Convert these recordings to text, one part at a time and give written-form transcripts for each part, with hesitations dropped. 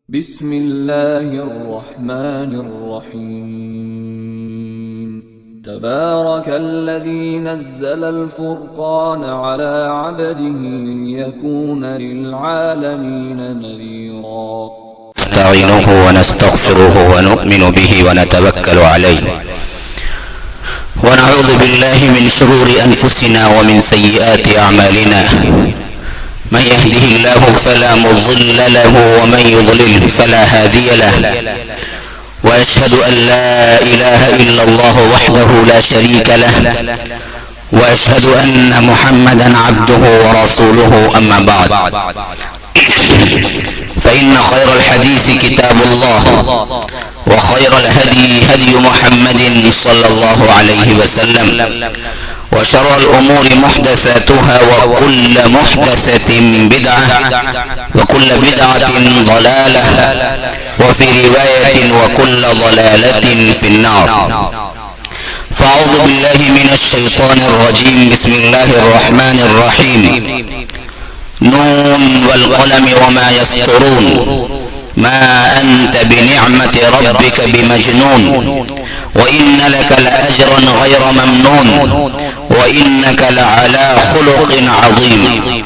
بسم الله الرحمن الرحيم تبارك الذي نزل الفرقان على عبده ليكون للعالمين نذيرا نستعينه ونستغفره ونؤمن به ونتوكل عليه ونعوذ بالله من شرور أنفسنا ومن سيئات أعمالنا من يهده الله فلا مضل له ومن يضلل فلا هادي له وأشهد أن لا إله إلا الله وحده لا شريك له وأشهد أن محمدا عبده ورسوله أما بعد فإن خير الحديث كتاب الله وخير الهدي هدي محمد صلى الله عليه وسلم وشر الأمور محدثاتها وكل محدثة بدعة وكل بدعة ضلالة وفي رواية وكل ضلالة في النار فأعوذ بالله من الشيطان الرجيم بسم الله الرحمن الرحيم نون والقلم وما يسطرون ما أنت بنعمة ربك بمجنون وإن لك لأجرا غير ممنون وإنك لعلى خلق عظيم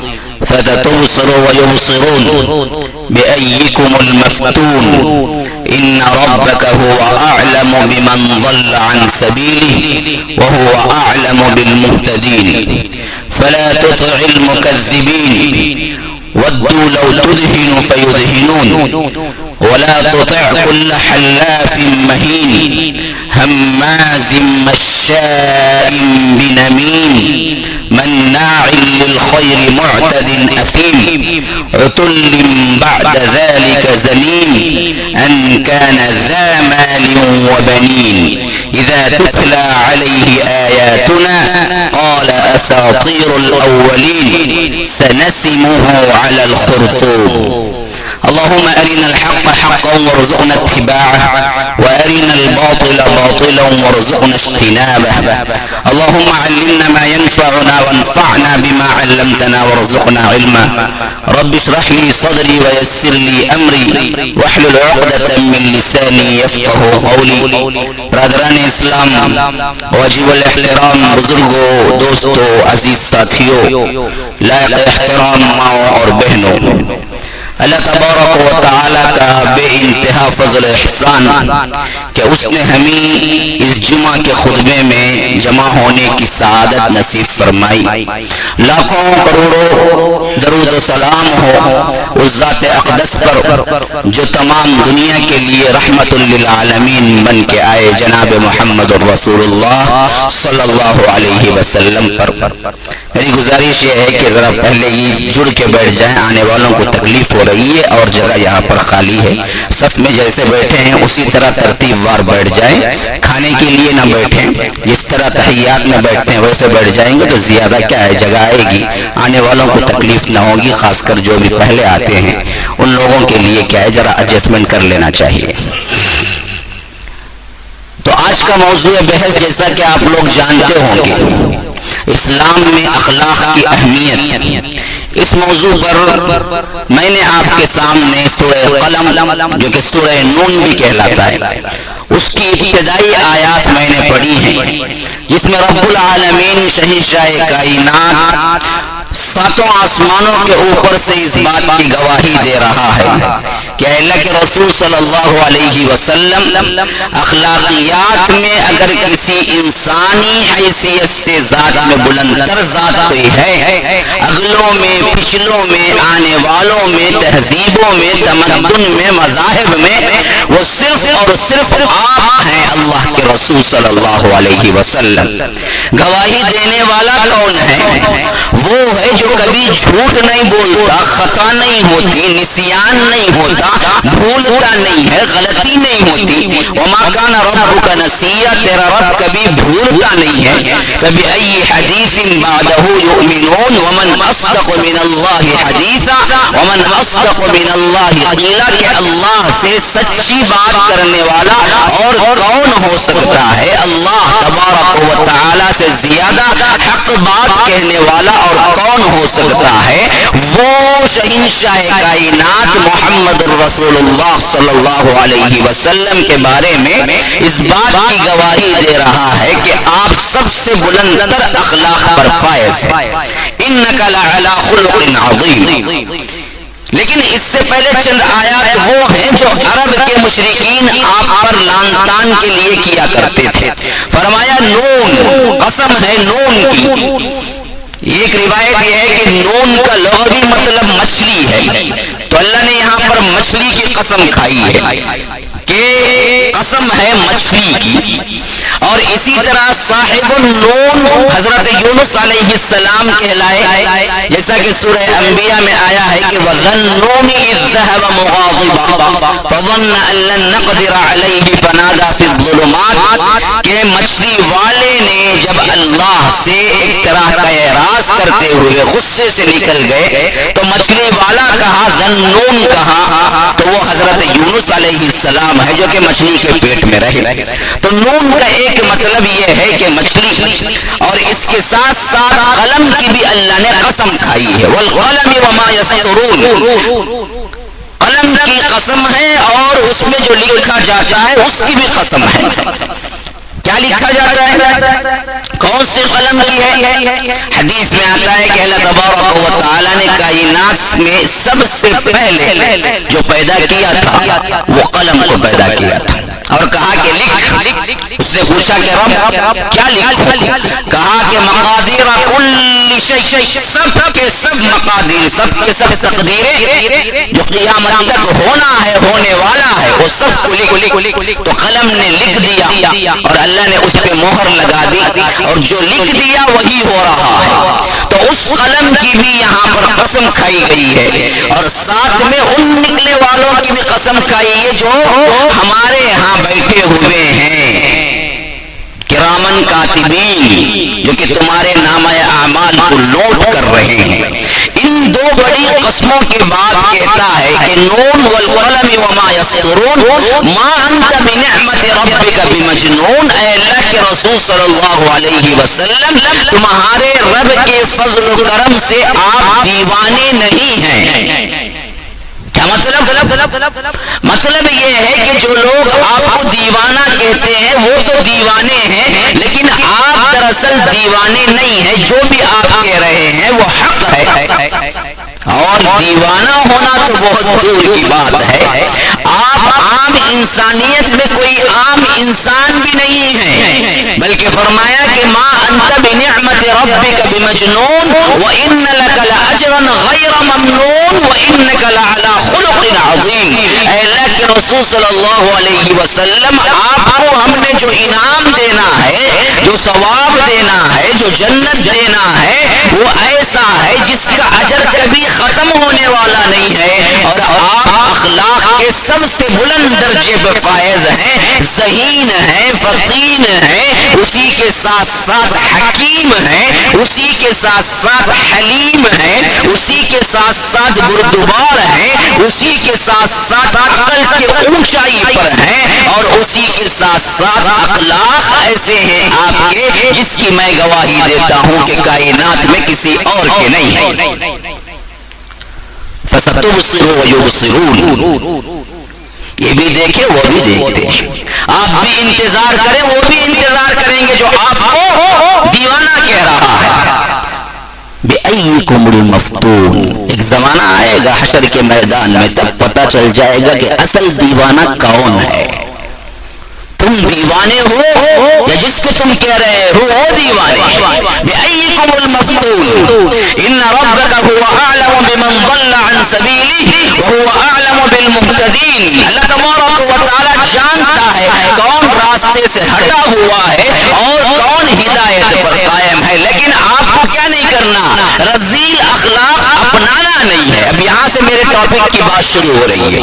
فتبصر ويبصرون بأيكم المفتون إن ربك هو أعلم بمن ضل عن سبيله وهو أعلم بالمهتدين فلا تطع المكذبين ودوا لو تدهن فيدهنون ولا تطع كل حلاف مهين هماز مشاء بنميم مناع للخير معتد أثيم عتل بعد ذلك زنيم أن كان ذا مال وبنين إذا تتلى عليه آياتنا قال أساطير الأولين سنسمه على الخرطوم اللهم أرنا الحق حقا وارزقنا اتباعه وأرنا الباطل باطلا وارزقنا اجتنابه اللهم علمنا ما ينفعنا وانفعنا بما علمتنا وارزقنا علما رب اشرح لي صدري ويسر لي أمري واحلل عقدة من لساني يفقه قولي برادران اسلام واجب الاحترام بزرگوں دوستوں عزیز ساتھیوں لائق احترام ماؤں اور بہنوں اللہ تبارک و تعالیٰ کا بے انتہا فضل احسان کہ اس نے ہمیں اس جمعہ کے خطبے میں جمع ہونے کی سعادت نصیب فرمائی لاکھوں کروڑوں درود و سلام ہو اس ذات اقدس پر جو تمام دنیا کے لیے رحمت للعالمین بن کے آئے جناب محمد رسول اللہ صلی اللہ علیہ وسلم پر میری گزارش یہ ہے کہ ذرا پہلے ہی جڑ کے بیٹھ جائیں آنے والوں کو تکلیف ہو رہی ہے اور جگہ یہاں پر خالی ہے صف میں جیسے بیٹھے ہیں اسی طرح ترتیب وار بیٹھ جائیں کھانے کے لیے نہ بیٹھیں جس طرح تحیات میں بیٹھتے ہیں ویسے بیٹھ جائیں گے تو زیادہ کیا ہے جگہ آئے گی آنے والوں کو تکلیف نہ ہوگی خاص کر جو بھی پہلے آتے ہیں ان لوگوں کے لیے کیا ہے ذرا ایڈجسٹمنٹ کر لینا چاہیے تو آج کا موضوع بحث جیسا کہ آپ لوگ جانتے ہوں گے اسلام میں اخلاق کی اہمیت اس موضوع پر میں نے آپ کے سامنے سورہ قلم جو کہ سورہ نون بھی کہلاتا ہے اس کی ابتدائی آیات میں نے پڑھی ہیں جس میں رب العالمین شہنشاہ کائنات ساتوں آسمانوں کے اوپر سے اس بات کی گواہی دے رہا ہے کہ اللہ کے رسول صلی اللہ علیہ وسلم اخلاقیات میں اگر کسی انسانی حیثیت سے ذات میں بلندتر ذات کوئی ہے اگلوں میں پچھلوں میں آنے والوں میں تہذیبوں میں تمدن میں مذاہب میں وہ صرف اور صرف آپ ہیں اللہ کے رسول صلی اللہ علیہ وسلم گواہی دینے والا کون ہے وہ ہے جو کبھی جھوٹ نہیں بولتا خطا نہیں ہوتی نسیان نہیں ہوتا بھولتا نہیں ہے غلطی نہیں ہوتی وما کان ربک نسیا، تیرا رب کبھی بھولتا نہیں ہے. فبأي حدیث بعدہ یؤمنون ومن اصدق من اللہ حدیثا ومن اصدق من اللہ قیلا، کہ اللہ سے سچی بات کرنے والا اور کون ہو سکتا ہے؟ اللہ تبارک و تعالی سے زیادہ حق بات کہنے والا اور کون ہو سکتا ہے؟ وہ شہنشاہ کائنات محمد الرسول اللہ صلی اللہ علیہ وسلم کے بارے میں اس بات کی گواہی دے رہا ہے کہ آپ سب سے بلند تر اخلاق پر فائز ہیں. انک لعلی خلق عظیم. لیکن اس سے پہلے چند آیات وہ ہیں جو عرب کے مشرکین آپ پر لعن طعن کے لیے کیا کرتے تھے. فرمایا نون، قسم ہے نون کی. ایک روایت یہ ہے کہ نون کا لغوی مطلب مچھلی ہے، تو اللہ نے یہاں پر مچھلی کی قسم کھائی ہے کہ قسم ہے مچھلی کی. اور اسی طرح صاحب النون حضرت یونس علیہ السلام کہلائے، جیسا کہ سورہ انبیاء میں آیا ہے کہ وَظَنُّونِ إِذْ ذَهَبَ مُغَاضِبًا فَظَنَّ أَن لَّن نَّقْدِرَ عَلَيْهِ فَنَادَى فِي الظُّلُمَاتِ، کہ مچھلی والے نے جب اللہ سے ایک طرح کا اعراض کرتے ہوئے غصے سے نکل گئے تو مچھلی والا کہا، ذنون کہا، تو وہ حضرت یونس علیہ السلام ہے جو کہ مچھلی کے پیٹ میں رہے. تو نون کا ایک مطلب یہ ہے کہ مچھلی، اور اس کے ساتھ ساتھ قلم کی بھی اللہ نے قسم کھائی ہے. والقلم وما یسطرون، قلم کی قسم ہے اور اس میں جو لکھا جاتا ہے اس کی بھی قسم ہے. کیا لکھا جاتا ہے؟ کون سے قلم کی ہے؟ حدیث میں آتا ہے کہ اللہ تبارک و تعالی نے کائنات میں سب سے پہلے جو پیدا کیا تھا وہ قلم کو پیدا کیا تھا اور کہا کہ لکھ. اس نے پوچھا کہ رب کیا لکھوں؟ کہا کہ مقادیر کل شیء، سب کے سب مقادیر، سب کے سب تقدیریں جو قیامت تک ہونا ہے، ہونے والا ہے، وہ سب کو لکھ. تو قلم نے لکھ دیا اور اللہ نے اس پہ مہر لگا دی، اور جو لکھ دیا وہی ہو رہا ہے. تو اس قلم کی بھی یہاں پر قسم کھائی گئی ہے، اور ساتھ میں ان نکلے والوں کی بھی قسم کھائی ہے جو ہمارے یہاں بیٹھے ہوئے ہیں، کرامن کاتبین، جو کہ تمہارے نامہ اعمال کو نوٹ کر رہے ہیں. ان دو بڑی قسموں کے بعد کہتا ہے کہ نون والقلم وما یسطرون ما انت بنعمت ربک بمجنون. اے اللہ کے رسول صلی اللہ علیہ وسلم، تمہارے رب کے فضل و کرم سے آپ دیوانے نہیں ہیں. کیا مطلب یہ ہے کہ جو لوگ آپ کو دیوانہ کہتے ہیں وہ تو دیوانے ہیں، لیکن آپ دراصل دیوانے نہیں ہیں. جو بھی آپ کہہ رہے ہیں وہ حق ہے، اور دیوانہ ہونا تو بہت دور کی بات ہے. آپ عام انسانیت میں کوئی عام انسان بھی نہیں ہیں، بلکہ فرمایا کہ ما انت بنعمت ربک بمجنون وان لک لاجرا غیر ممنون وانک لعلی خلق عظیم. اے اللہ کے رسول صلی اللہ علیہ وسلم، آپ کو ہم نے جو انعام دینا ہے، جو ثواب دینا ہے، جو جنت دینا ہے، وہ ایسا ہے جس کا اجر کبھی ختم ہونے والا نہیں ہے. اور آپ اخلاق کے سب سے بلند درجے پہ فائز ہیں، ذہین ہیں، فطین ہیں، اسی کے ساتھ ساتھ حکیم ہیں، اسی کے ساتھ ساتھ حلیم ہیں، اسی کے ساتھ ساتھ بردبار ہیں، اسی کے ساتھ ساتھ عقل کے اونچائی پر ہیں، اور اسی کے ساتھ ساتھ اخلاق ایسے ہیں آپ کے جس کی میں گواہی دیتا ہوں کہ کائنات میں کسی اور کے نہیں ہے. فَسَتُبْصِرُ وَيُبْصِرُونَ، یہ بھی دیکھے وہ بھی دیکھتے ہیں. آپ بھی انتظار کریں وہ بھی انتظار کریں گے جو آپ کو دیوانہ کہہ رہا ہے. بِأَيِّكُمُ الْمَفْتُونَ، ایک زمانہ آئے گا حشر کے میدان میں، تب پتہ چل جائے گا کہ اصل دیوانہ کون ہے. تم دیوانے ہو یا جس کو تم کہہ رہے ہو وہ دیوانے. بِأَيِّكُمُ الْمَفْتُونَ إِنَّ رَبَّكَ هُوَ أَعْلَمُ بِمَنْ ضَلَّ عَنْ سَبِيلِهِ وَهُوَ أَعْلَمُ بِالْمُهْتَدِينَ. اللہ تبارک و تعالی جانتا ہے کون راستے سے ہٹا ہوا ہے اور کون ہدایت پر قائم ہے. لیکن آپ کو کیا نہیں کرنا، رذیل اخلاق اپنانا نہیں ہے. اب یہاں سے میرے ٹاپک کی بات شروع ہو رہی ہے.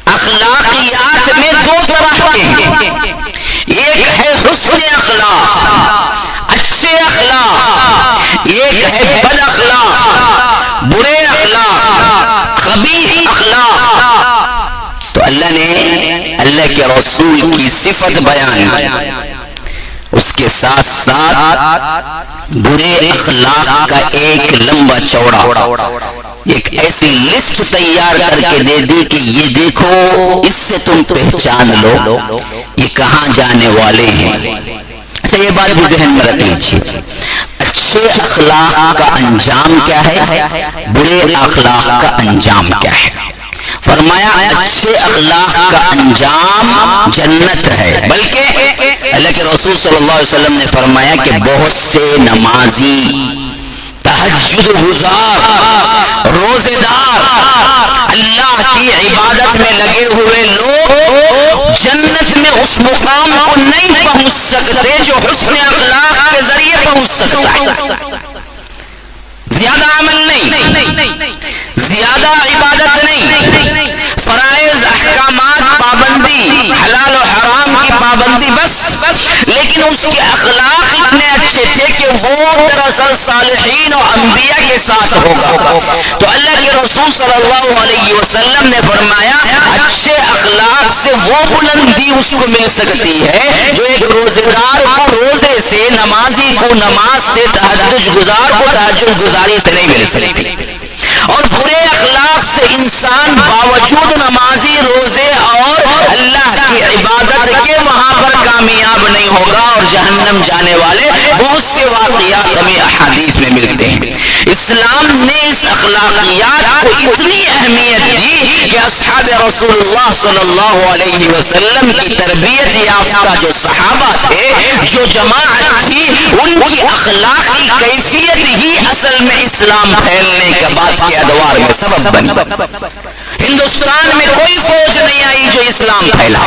اخلاقیات میں دو طرح کے ہیں. ایک ہے حسن اخلاق، اچھے اخلاق، ایک ہے بد اخلاق، برے اخلاق، خبیث اخلاق. تو اللہ نے اللہ کے رسول کی صفت بیان، اس کے ساتھ ساتھ برے اخلاق کا ایک لمبا چوڑا ایک ایسی لسٹ تیار کر کے دے دی کہ یہ دیکھو، اس سے تم پہچان لو یہ کہاں جانے والے ہیں. اچھا یہ بات بھی ذہن میں رکھ لیجیے، اچھے اخلاق کا انجام کیا ہے، برے اخلاق کا انجام کیا ہے. فرمایا اچھے اخلاق کا انجام جنت ہے. بلکہ اللہ کے رسول صلی اللہ علیہ وسلم نے فرمایا کہ بہت سے نمازی، تہجد گزار، روزے دار، اللہ کی عبادت میں لگے ہوئے لوگ جنت میں اس مقام کو نہیں پہنچ سکتے جو حسن اخلاق کے ذریعے پہنچ سکتا ہے. زیادہ عمل نہیں، زیادہ عبادت نہیں، فرائض احکامات پابندی، حلال و حرام کی پابندی بس، لیکن اس کے اخلاق اتنے اچھے تھے کہ وہ دراصل صالحین و انبیاء کے ساتھ ہوگا. تو اللہ کے رسول صلی اللہ علیہ وسلم نے فرمایا اچھے اخلاق سے وہ بلندی اس کو مل سکتی ہے جو ایک روزے دار کو روزے سے، نمازی کو نماز سے، تہجد گزار کو تہجد گزاری سے نہیں مل سکتی. اور برے اخلاق سے انسان باوجود نمازی، روزے اور اللہ کی عبادت کے وہاں پر کامیاب نہیں ہوگا اور جہنم جانے والے بہت سے واقعات ہمیں احادیث میں ملتے ہیں. اسلام نے اس اخلاقیات کو اتنی اہمیت دی کہ اصحاب رسول اللہ صلی اللہ علیہ وسلم کی تربیت یافتہ جو صحابہ تھے، جو جماعت تھی، ان کی اخلاقی کیفیت ہی اصل میں اسلام پھیلنے کے بعد کے ادوار میں سبب بنی. ہندوستان میں کوئی فوج نہیں آئی جو اسلام پھیلا.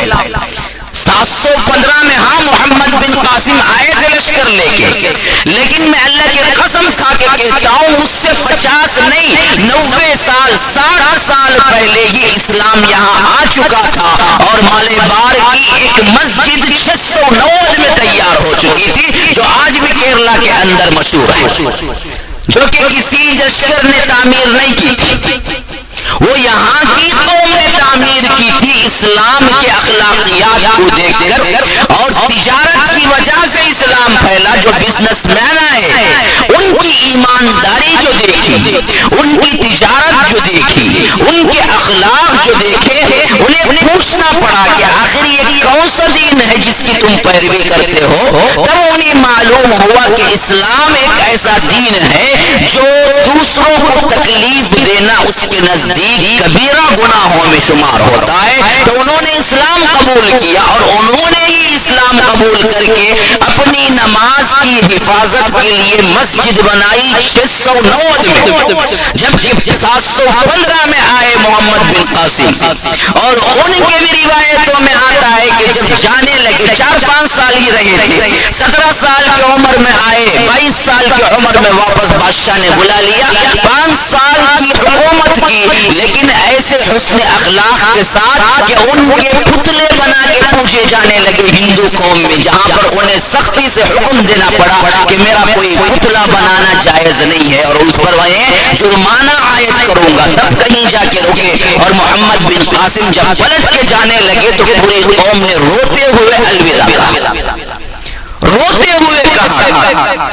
715 میں ہاں محمد بن قاسم آئے تھے لشکر لے کے، لیکن میں اللہ کی قسم کھا کے کہتا ہوں اس سے 50 نہیں 90 سال 60 سال پہلے ہی اسلام یہاں آ چکا تھا اور مالے بار کی ایک مسجد 690 میں تیار ہو چکی تھی جو آج بھی کیرلا کے اندر مشہور ہے، جو کہ کسی لشکر نے تعمیر نہیں کی تھی، وہ یہاں کی قوم نے تعمیر کی تھی اسلام کے اخلاقیات کو دیکھ کر. اور تجارت کی وجہ سے اسلام پھیلا. جو بزنس مین آئے ان کی ایمانداری جو دیکھی، ان کی تجارت جو دیکھی، ان کے اخلاق جو دیکھے، انہیں پوچھنا پڑا کہ آخر یہ کون سا دین ہے جس کی تم پیروی کرتے ہو. تب انہیں معلوم ہوا کہ اسلام ایک ایسا دین ہے جو دوسروں کو تکلیف دینا اس کے نزدیک کبیرہ گناہوں میں شمار ہوتا ہے. تو انہوں نے اسلام قبول کیا اور انہوں نے ہی اسلام قبول کر کے اپنی نماز کی حفاظت کے لیے مسجد بنائی 690 میں. جب 715 میں آئے محمد بن قاسم، اور ان کے بھی روایتوں میں آتا ہے کہ جب جانے لگے 4-5 سال ہی رہے تھے، 17 سال کی عمر میں آئے، 22 سال کی عمر میں واپس بادشاہ نے بلا لیا. 5 سال کی حکومت کی، لیکن ایسے حسن اخلاق کے ساتھ کہ ان کے پتلے بنا کے پوجے جانے لگے ہندو قوم میں، جہاں پر انہیں سختی سے حکم دینا پڑا کہ میرا کوئی پتلا بنانا جائز نہیں ہے اور اس پر میں جرمانہ عائد کروں گا. تب کہیں جا کے رکے اور محمد بن قاسم جب پلٹ کے جانے لگے تو پوری قوم نے روتے ہوئے الوداع کہا. روتے ہوئے کہا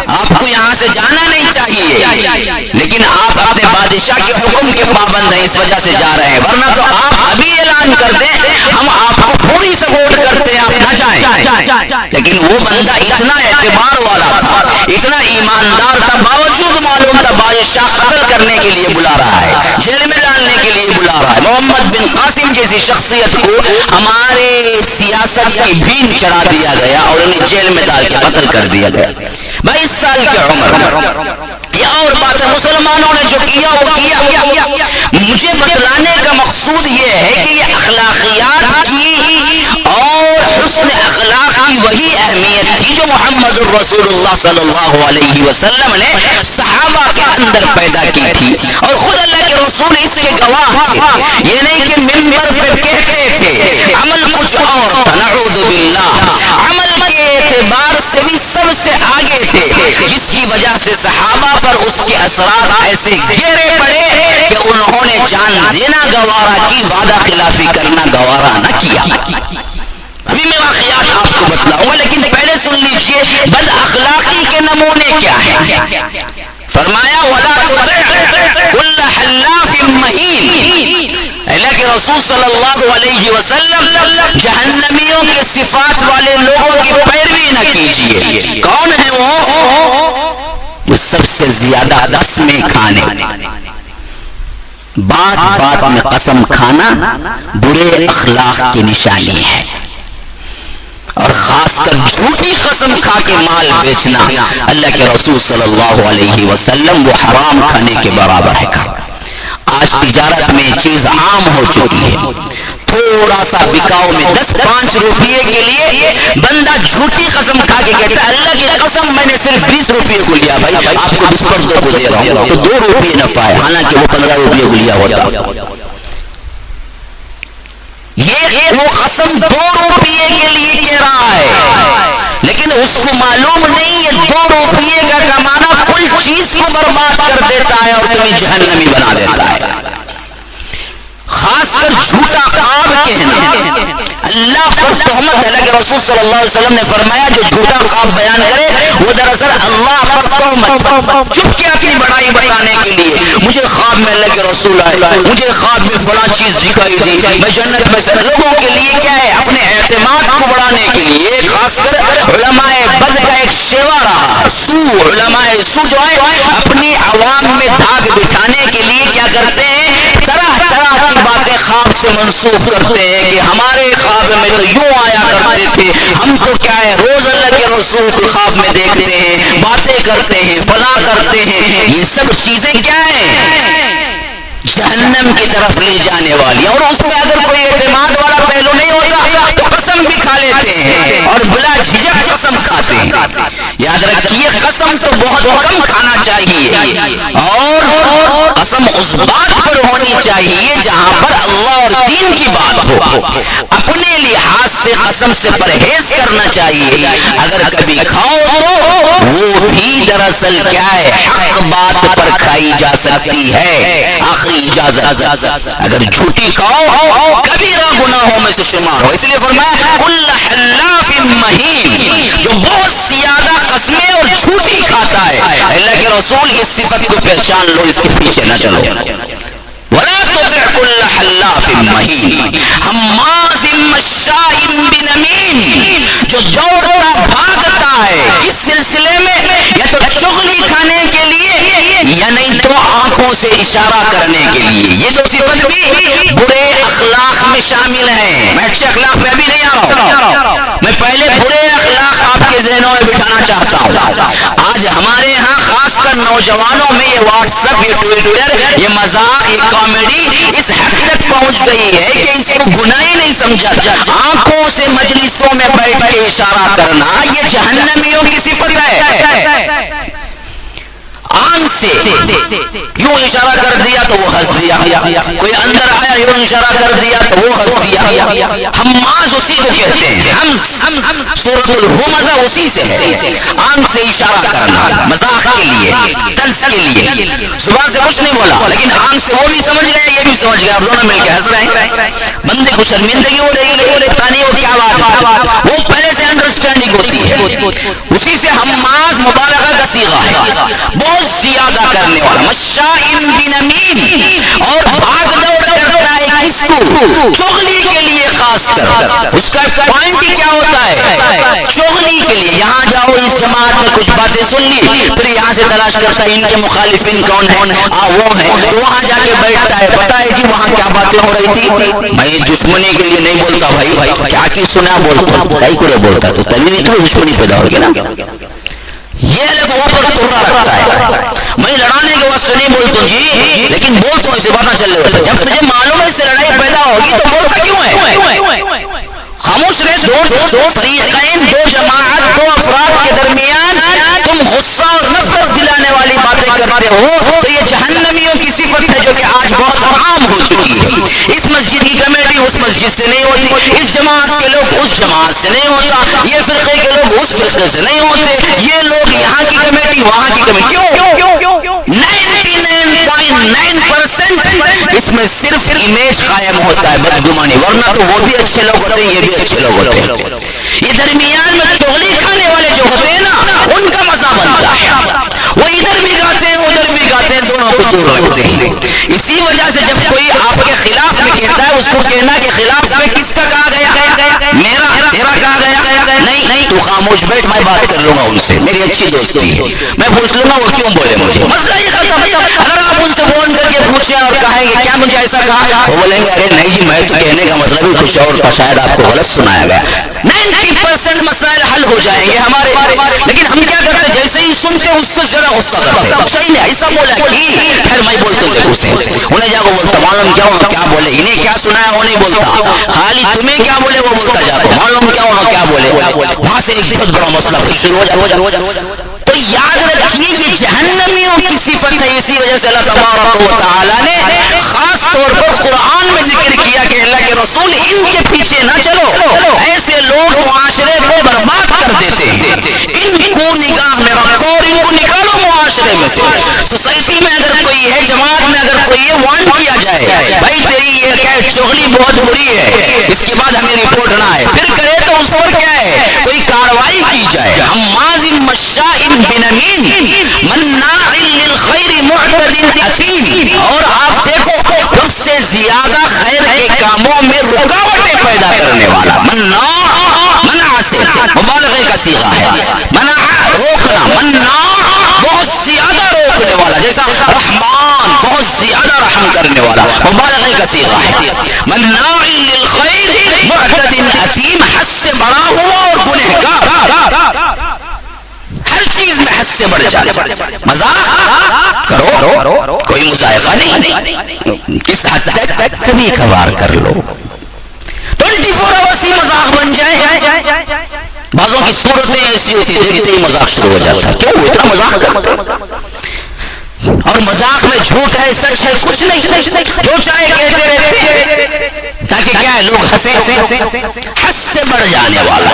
آپ کو یہاں سے جانا نہیں چاہیے، لیکن آپ اپنے بادشاہ کے حکم کے پابند ہیں، اس وجہ سے جا رہے ہیں، ورنہ تو آپ ابھی اعلان کر دیں ہم آپ کو پوری سپورٹ کرتے ہیں، آپ نہ جائیں. لیکن وہ بندہ اتنا اعتبار والا تھا، اتنا ایماندار تھا، باوجود معلوم تھا بادشاہ قتل کرنے کے لیے بلا رہا ہے، جیل میں ڈالنے کے لیے بلا رہا ہے. محمد بن قاسم جیسی شخصیت کو ہمارے سیاست کی بھین چڑھا دیا گیا اور انہیں جیل میں ڈال کے قتل کر دیا گیا 22 سال کی عمر. یہ اور بات ہے، مسلمانوں نے جو کیا وہ کیا. مجھے بتلانے کا مقصود یہ ہے کہ یہ اخلاقیات کی اور حسن اخلاق کی وہی اہمیت تھی جو محمد الرسول اللہ صلی اللہ علیہ وسلم نے صحابہ کے اندر پیدا کی تھی. اور خود اللہ کے رسول اس کے گواہ تھے. یہ نہیں کہ منبر پہ کہتے تھے، عمل کچھ اور تھا، نعوذ سے آگے تھے، جس کی وجہ سے صحابہ پر اس کے اثرات ایسے گہرے پڑے کہ انہوں نے جان دینا گوارا کی، وعدہ خلافی کرنا گوارا نہ کیا۔ ابھی میں واقعات آپ کو بتلاؤں گا، لیکن پہلے سن لیجئے بد اخلاقی کے نمونے کیا ہیں۔ فرمایا وَلَا تُطِعْ كُلَّ حَلَّافٍ مَّهِينٍ، اللہ کے رسول صلی اللہ علیہ وسلم جہنمیوں کے صفات والے لوگوں کی پیروی نہ کیجئے۔ کون ہے وہ سب سے زیادہ قسمیں کھانے، بات بات میں قسم کھانا برے اخلاق کی نشانی ہے، اور خاص کر جھوٹی قسم کھا کے مال بیچنا اللہ کے رسول صلی اللہ علیہ وسلم وہ حرام کھانے کے برابر ہے۔ آج تجارت میں چیز عام ہو چکی ہے، تھوڑا سا بکاؤ میں 10-5 روپیے کے لیے بندہ جھوٹی قسم کھا کے کہتا ہے اللہ کی قسم میں نے صرف 20 روپیے کو لیا، بھائی آپ کو 2 کو دے رہا ہوں تو 2 روپیے نفع ہے، حالانکہ وہ 15 روپیے کو لیا ہوتا۔ یہ وہ قسم 2 روپیے کے لیے کہہ رہا ہے، لیکن اس کو معلوم نہیں یہ 2 روپیے کا کمانا کل چیز کو برباد کر دیتا ہے اور تمہیں جہنمی بنا دیتا ہے۔ خاص کر جھوٹا خواب کہنا، اللہ پر تہمت، اللہ کے رسول صلی اللہ علیہ وسلم نے فرمایا جو جھوٹا خواب بیان کرے وہ دراصل اللہ پر تہمت، چپ کے اپنی بڑائی بتانے کے لیے، مجھے خواب میں اللہ کے رسول آئے، مجھے خواب میں فلاں چیز دکھائی دی، میں جنت میں سے، لوگوں کے لیے کیا ہے اپنے اعتماد کو بڑھانے کے لیے۔ خاص کر علماء بد کا ایک شیوا رہا سو، علماء سو جو ہے اپنی عوام میں دھاگ بٹھانے کے لیے کیا کرتے ہیں، طرح طرح کی باتیں خواب سے منسوخ کرتے ہیں کہ ہمارے خواب میں تو یوں آیا کرتے تھے، ہم تو کیا ہے روز اللہ کے رسول کو خواب میں دیکھتے ہیں، باتیں کرتے ہیں، فلاں کرتے ہیں۔ یہ سب چیزیں کیا ہیں؟ جہنم کی طرف لے جانے والی، اور اس میں اگر کوئی اعتماد والا پہلو نہیں ہوتا تو قسم بھی کھا لیتے ہیں اور بلا جھجک قسم کھاتے ہیں۔ یاد رکھیے قسم تو بہت کم کھانا چاہیے، اور قسم اس بات پر ہونی چاہیے جہاں پر اللہ اور دین کی بات ہو۔ اپنے لحاظ سے قسم سے پرہیز کرنا چاہیے، اگر کبھی کھاؤ تو وہ بھی دراصل کیا ہے حق بات پر کھائی جا سکتی ہے، آخری اجازت۔ اگر جھوٹی کھاؤ کبیرہ گناہوں میں سے شمار ہو، اس لیے فرمایا کل حلاف مہین، جو بہت زیادہ قسمیں اور جھوٹی کھاتا ہے، اللہ کے رسول اس صفت کو پہچان لو، اس کے پیچھے نہ چلو۔ وَلَا تُطِعْ كُلَّ حَلَّافٍ مَّهِينٍ حَمَّازٍ مَّشَّاءٍ بِنَمِيمٍ، جو دوڑتا بھاگتا ہے اس سلسلے میں یا تو چغلی کھانے کے لیے یا نہیں تو آنکھوں سے اشارہ کرنے کے لیے۔ یہ دو صفت بھی برے اخلاق میں شامل ہیں۔ میں اچھے اخلاق میں ابھی نہیں آ رہا ہوں، میں پہلے برے اخلاق آپ کے ذہنوں میں بٹھانا چاہتا ہوں۔ آج ہمارے ہاں خاص کر نوجوانوں میں یہ واٹس ایپ، یہ ٹویٹر، یہ مذاق، یہ کامیڈی اس حد تک پہنچ گئی ہے کہ اس کو گناہ ہی نہیں سمجھا۔ آنکھوں سے مجلسوں میں بیٹھ کے اشارہ کرنا یہ جہنمیوں کی صفت ہے۔ آنکھ سے یوں اشارہ کر دیا تو وہ ہنس دیا، کوئی اندر آیا یوں اشارہ کر دیا تو وہ ہنس دیا۔ حماز اسی کو کہتے ہیں، ہمس، سورۃ الہمزہ اسی سے ہے، آنکھ سے اشارہ کرنا مذاق کے لیے، طنز کے لیے۔ صبح سے کچھ نہیں بولا لیکن آنکھ سے وہ بھی سمجھ گئے یہ بھی سمجھ گئے، اب دونوں مل کے ہنس رہے ہیں۔ بندے کو شرمندگی ہو رہی ہے، پتہ نہیں وہ کیا بات ہے، وہ پہلے سے انڈرسٹینڈنگ ہوتی ہے، اسی سے حماز مبالغہ کا صیغہ ہے، بہت زیادہ کرنے والا، مشاء بنمیم، اور بھاگ دوڑ کرتا ہے کس کو؟ چغلی کے لیے، خاص کر اس کا پوائنٹ کیا ہوتا ہے؟ چغلی کے لیے۔ یہاں جاؤ اس جماعت میں کچھ باتیں سن لی، پھر یہاں سے تلاش کرتا ہے ان کے مخالفین کون ہیں، وہ ہیں، تو وہاں جا کے بیٹھتا ہے، پتہ ہے جی وہاں کیا باتیں ہو رہی تھی۔ میں دشمنی کے لیے نہیں بولتا بھائی، کیا کی سنا بولتا ہوں، کئی کو بولتا تو تبھی نہیں تو دشمنی پیدا ہوگی نا۔ یہ الگ وہ پر توڑا رکھتا ہے، میں لڑانے کے واسطے نہیں بولتا جی، لیکن بولتا ہوں اسے پتہ چل رہا ہوتا ہے۔ جب تجھے معلوم ہے اس سے لڑائی پیدا ہوگی تو بولتا کیوں ہے؟ خاموش رہے، دو فریقین، دو جماعت، دو افراد کے درمیان تم غصہ اور نفرت دلانے والی باتیں کرتے ہو تو یہ جہنمیوں کی صفت ہے جو کہ آج بہت عام ہو چکی ہے۔ اس مسجد کی کمیٹی اس مسجد سے نہیں ہوتی، اس جماعت کے لوگ اس جماعت سے نہیں ہوتا، یہ فرقے کے لوگ اس فرقے سے نہیں ہوتے، یہ لوگ یہاں کی کمیٹی وہاں کی کمیٹی، کیوں؟ 99.9% اس میں صرف امیج قائم ہوتا ہے، بدگمانی، ورنہ تو وہ بھی اچھے لوگ ہوتے ہیں، یہ بھی اچھے لوگ ہوتے ہیں۔ یہ درمیان میں چغلی کھانے والے جو ہوتے ہیں نا، ان کا مزہ بنتا ہے، وہ ادھر بھی گاتے ہیں ادھر بھی گاتے ہیں، دونوں کو دور رکھتے ہیں۔ اسی وجہ سے جب کوئی آپ کے خلاف میں کہتا ہے، اس کو کہنا کہ خلاف میں کس کا کہا گیا؟ میرا، تیرا کہا گیا؟ نہیں، تو خاموش بیٹھ، میں بات کر لوں گا ان سے، میری اچھی دوستی ہے، میں پوچھ لوں گا وہ کیوں بولے مجھے، مسئلہ ہی ختم۔ اگر آپ ان سے فون کر کے پوچھیں اور کہیں گے کیا مجھے ایسا کہا، وہ بولیں گے ارے نہیں جی، میں تو کہنے کا مطلب ہی کچھ اور تھا، شاید آپ کو غلط سنایا گیا۔ 90% مسائل حل ہو جائیں گے ہمارے، لیکن ہم کیا کرتے، جیسے ہی سنتے اس سے زیادہ غصہ کرتے، صحیح ہے ایسا بولا کی، پھر میں بولتا ہوں دیکھو سے انہیں جا کو بولتا، معلوم کیا انہوں کیا بولے، انہیں کیا سنایا وہ نہیں بولتا، خالی تمہیں کیا بولے وہ بولتا جا کو، معلوم کیا انہوں کیا بولے، وہاں سے ایک بہت بڑا مسئلہ پھر شروع ہو جاتا۔ تو یاد رکھیے یہ جہنمیوں کی صفت ہے، اسی وجہ سے اللہ تبارک و تعالی نے خاص طور پر قرآن میں ذکر کیا کہ اللہ کے رسول ان کے پیچھے نہ چلو، ایسے لوگ معاشرے کو برباد کر دیتے ہیں، ان کو نگاہ میں رکھو اور ان کو نکالو معاشرے میں سے۔ سوسائٹی میں اگر کوئی ہے، جماعت میں اگر کوئی ہے، وارن کیا جائے بھائی تیری یہ کیا ہے چغلی بہت بری ہے، اس کے بعد ہمیں رپورٹ نہ آئے، پھر کرے تو اس پر کیا ہے کوئی کارروائی کی جائے۔ حماز مشاء بنمیم مناع للخیر معتد اثیم، اور آپ دیکھو خود سے زیادہ خیر کے کاموں میں رکاوٹیں پیدا کرنے والا، منع سے مبالغے کا صیغہ ہے، منع روکنا، منع بہت زیادہ روکنے والا، جیسا رحمان بہت زیادہ رحم کرنے والا، مبالغے کا صیغہ ہے، مناع للخیر معتد اثیم، حد سے بڑا ہوا اور گنہگار، ہر چیز میں حد سے بڑھ جانے، مذاق کرو کوئی مذائقہ نہیں، کس حد تک کبھی کبھار کر لو، 24 آورس ہی مذاق بن جائے۔ بعضوں کی صورتیں ایسی ہوتی دیکھتے ہی مذاق شروع ہو جاتا ہے، کیوں اتنا مذاق کرتے، اور مذاق میں جھوٹ ہے سچ ہے کچھ نہیں، جو چاہے کہتے رہتے تاکہ کیا ہے لوگ ہنسے، حد سے بڑھ جانے والا،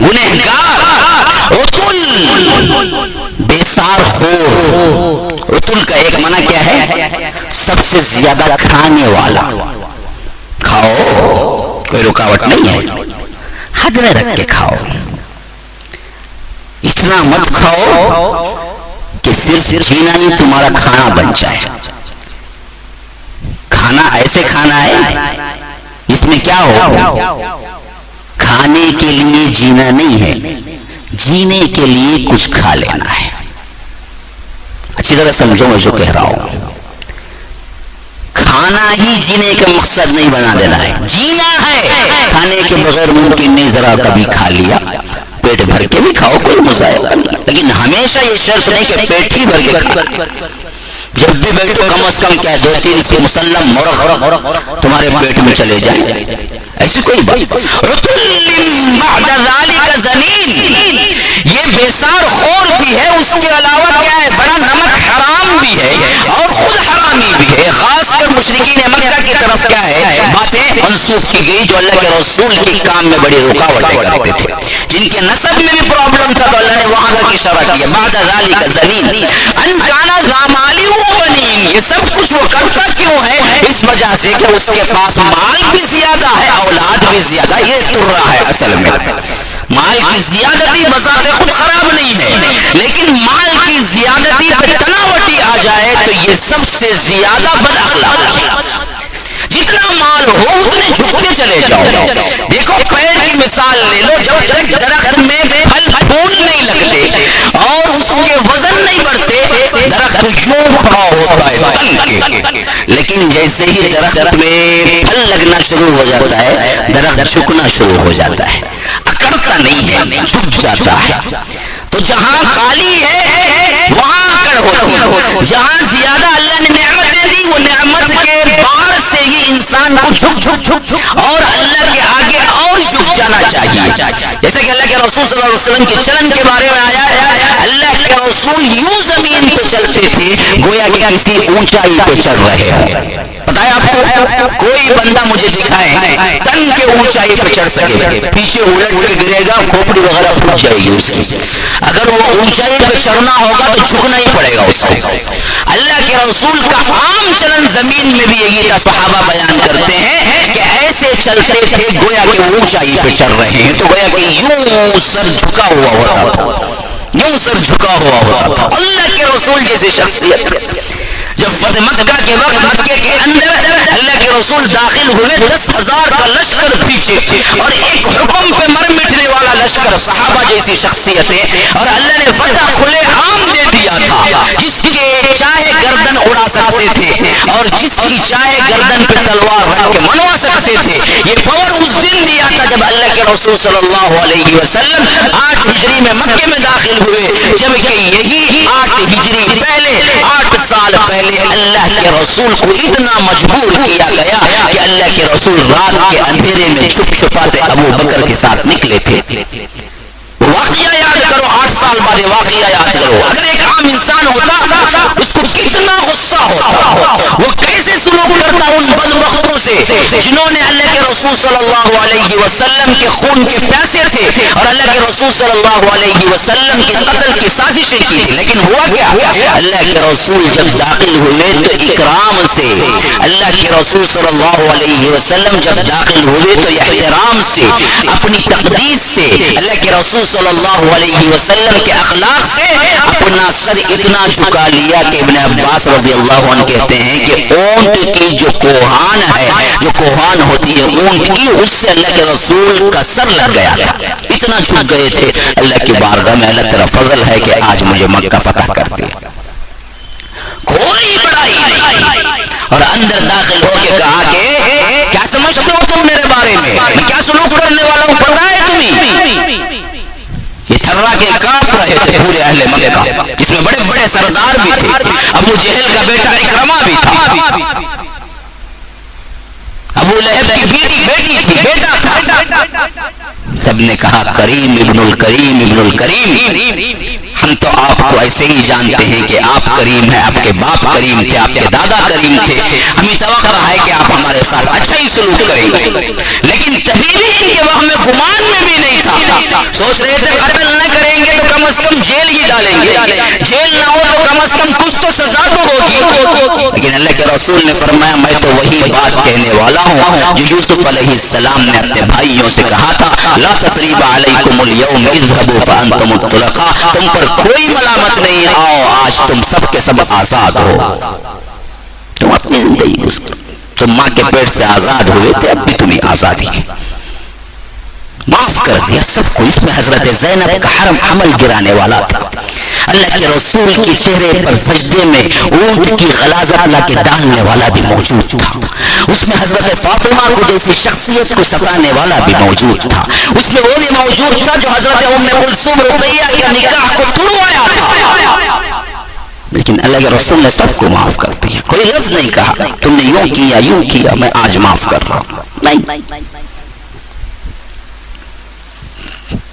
گنہگار، عتل، بیسار خور، عتل کا ایک معنی کیا ہے، سب سے زیادہ کھانے والا، کھاؤ کوئی رکاوٹ نہیں ہے، حد میں رکھ کے کھاؤ، اتنا مت کھاؤ کہ صرف جینا نہیں تمہارا کھانا بن جائے۔ کھانا ایسے کھانا ہے اس میں کیا ہو، کھانے کے لیے جینا نہیں ہے، جینے کے لیے کچھ کھا لینا ہے۔ اچھی طرح سمجھو میں جو کہہ رہا ہوں، کھانا ہی جینے کا مقصد نہیں بنا دینا ہے، جینا ہے، کھانے کے بغیر ممکن نہیں، ذرا کبھی کھا لیا، پیٹ بھر کے بھی کھاؤ کوئی مذائقہ نہیں، لیکن ہمیشہ یہ شرط نہیں کہ پیٹ ہی بھر کے کھا، جب بھی بیٹھو کم از کم کیا 2-3 مسلم مرغ تمہارے پیٹ میں چلے جائیں، ایسی کوئی بات۔ بعد ذلك زنیم، یہ بیسار خور بھی ہے، اس کے علاوہ کیا ہے بڑا نمک حرام بھی ہے اور خود حرامی بھی ہے، خاص کر مشرکین مکہ کی طرف کیا ہے باتیں منسوخ کی گئی جو اللہ کے رسول کے کام میں بڑی رکاوٹیں کرتے تھے، جن کے نسب میں بھی پرابلم تھا تو اللہ نے وہاں تک اشارہ کیا، بعد ذلك زنیم ان کان ذا مال و بنین، یہ سب کچھ وہ کرتا کیوں ہے، اس وجہ سے کہ اس کے پاس مال بھی زیادہ ہے، اولاد بھی زیادہ، یہ ترہ ہے اصل میں، مال کی زیادتی بذات خود خراب نہیں ہے، لیکن مال کی زیادتی پہ تناوٹی آ جائے تو یہ سب سے زیادہ بد اخلاق ہے۔ جتنا مال ہو اتنے جھکتے چلے جاؤ، دیکھو پیڑ کی مثال لے لو، جب تک درخت میں پھل پھول نہیں لگتے اور اس کے وزن نہیں بڑھتے درخت یوں کھڑا ہوتا ہے تن کے، لیکن جیسے ہی درخت میں پھل لگنا شروع ہو جاتا ہے درخت جھکنا شروع ہو جاتا ہے، اکڑتا نہیں ہے، جھک جاتا ہے۔ تو جہاں خالی ہے وہاں اکڑ ہوتی ہے، جہاں زیادہ اللہ نے نعمتیں دی وہ نعمت کے بار سے ہی انسان کو جھک اور اللہ کے آگے اور جھک جانا چاہیے، جیسے کہ اللہ کے رسول صلی اللہ علیہ وسلم کے چلن کے بارے میں آیا ہے، اللہ کے رسول یوں زمین پہ چلتے تھے گویا کہ کسی اونچائی پہ چل رہے ہیں۔ پتہ ہے آپ کو کوئی بندہ مجھے دکھائے تن کے اونچائی پہ چڑھ سکے. پیچھے الٹ کے گرے گا, کھوپڑی وغیرہ پھٹ جائے گی اس کی. اگر وہ اونچائی پہ چڑھنا ہوگا تو جھکنا ہی پڑے گا اس کو. اللہ کے رسول کا عام چلن زمین میں بھی یہی تھا. صحابہ بیان کرتے ہیں کہ ایسے چلتے تھے گویا کہ وہ اونچائی پہ چڑھ رہے ہیں, تو گویا کہ یوں سر جھکا ہوا ہوتا تھا, یوں سر جھکا ہوا ہوتا تھا. اللہ کے رسول جیسی شخصیت. جب فتح مکہ کے وقت مکے کے اندر اللہ کے رسول داخل ہوئے, 10,000 کا لشکر پیچھے اور ایک حکم پہ مر مٹنے والا لشکر, صحابہ جیسی شخصیتیں, اور اللہ نے فتح کھلے عام دے دیا تھا. جس کے چاہے گردن اڑا سکتے تھے اور جس کی چاہے گردن پہ تلوار رکھ کے منوا سکتے تھے. یہ پاور اس دن دیا تھا جب اللہ کے رسول صلی اللہ علیہ وسلم 8 ہجری میں مکے میں داخل ہوئے, جبکہ یہی 8 ہجری پہلے 8 سال پہلے اللہ کے رسول کو اتنا مجبور کیا گیا کہ اللہ کے رسول رات کے اندھیرے میں چھپ چھپاتے ابو بکر کے ساتھ نکلے تھے. واقعہ یاد کرو, 8 سال بعد واقعہ یاد کرو. اگر ایک عام انسان ہوتا اس کو کتنا غصہ ہوتا, وہ کیسے سلوک کرتا ان بدبختوں سے جنہوں نے اللہ کے رسول صلی اللہ علیہ وسلم کے خون کے پیاسے تھے اور اللہ کے رسول صلی اللہ علیہ وسلم کے قتل کی سازشیں کی تھی. لیکن ہوا کیا, اللہ کے رسول جب داخل ہوئے تو اکرام سے, اللہ کے رسول صلی اللہ علیہ وسلم جب داخل ہوئے تو احترام سے, اپنی تقدیس سے, اللہ کے رسول صلی اللہ علیہ وسلم کے اخلاق سے اپنا سر اتنا جھکا لیا کہ ابن عباس رضی اللہ عنہ کہتے ہیں کہ اونٹ کی جو کوہان ہے, جو کوہان ہوتی ہے اونٹ کی, اس سے اللہ کے رسول کا سر لگ گیا تھا. اتنا جھک گئے تھے. اللہ کی بارگاہ میں اللہ تیرا فضل ہے کہ آج مجھے مکہ فتح کر دیا. کھولی بڑائی اور اندر داخل ہو کے کہا کہ کیا سمجھتے ہو تم میرے بارے میں کیا سلوک کرنے والا ہوں, پتہ ہے تمہیں؟ یہ تھرا کے کانپ رہے تھے پورے اہل مکہ, جس میں بڑے بڑے سردار بھی تھے. ابو جہل کا بیٹا اکرمہ بھی تھا, ابو لہب کی بیٹی تھی, بیٹا تھا. سب نے کہا کریم ابن الکریم ابن الکریم, ہم تو آپ کو ایسے ہی جانتے ہیں کہ آپ کریم ہیں, آپ کے باپ کریم تھے, آپ کے دادا کریم تھے, ہمیں توقع ہے کہ آپ ہمارے ساتھ اچھا ہی سلوک کریں گے. لیکن کبھی بھی ان کے وہم میں گمان میں بھی نہیں تھا. سوچ رہے تھے قتل نہ کریں گے تو کم از کم جیل ہی ڈالیں گے, جیل نہ ہو تو کم از کم کچھ تو سزا تو ہوگی. لیکن اللہ کے رسول نے فرمایا میں تو وہی بات کہنے والا ہوں جو یوسف علیہ السلام نے اپنے بھائیوں سے کہا تھا, لا تثریب علیکم اليوم اذهبوا فانتم الطلقاء, تم پر کوئی ملامت نہیں, آؤ آج تم سب کے سب آزاد ہو. تم اپنی زندگی گزارو, تم ماں کے پیٹ سے آزاد ہوئے تھے, اب بھی تمہیں آزادی ہے. معاف کر دیا سب کو. اس میں حضرت زینب کا حرم عمل گرانے والا تھا. اللہ کے رسول کے چہرے پر سجدے میں اونٹ کی غلاظت لا کے ڈالنے والا بھی موجود تھا. اس میں حضرت فاطمہ کو جیسی شخصیت کو ستانے والا بھی موجود تھا. اس میں وہ بھی موجود تھا جو حضرت ام کلثوم رقیہ کے نکاح کو توڑوایا تھا. لیکن اللہ کے رسول نے سب کو معاف کر دیا, کوئی لفظ نہیں کہا تم نے یوں کیا میں آج معاف کر رہا ہوں, نہیں.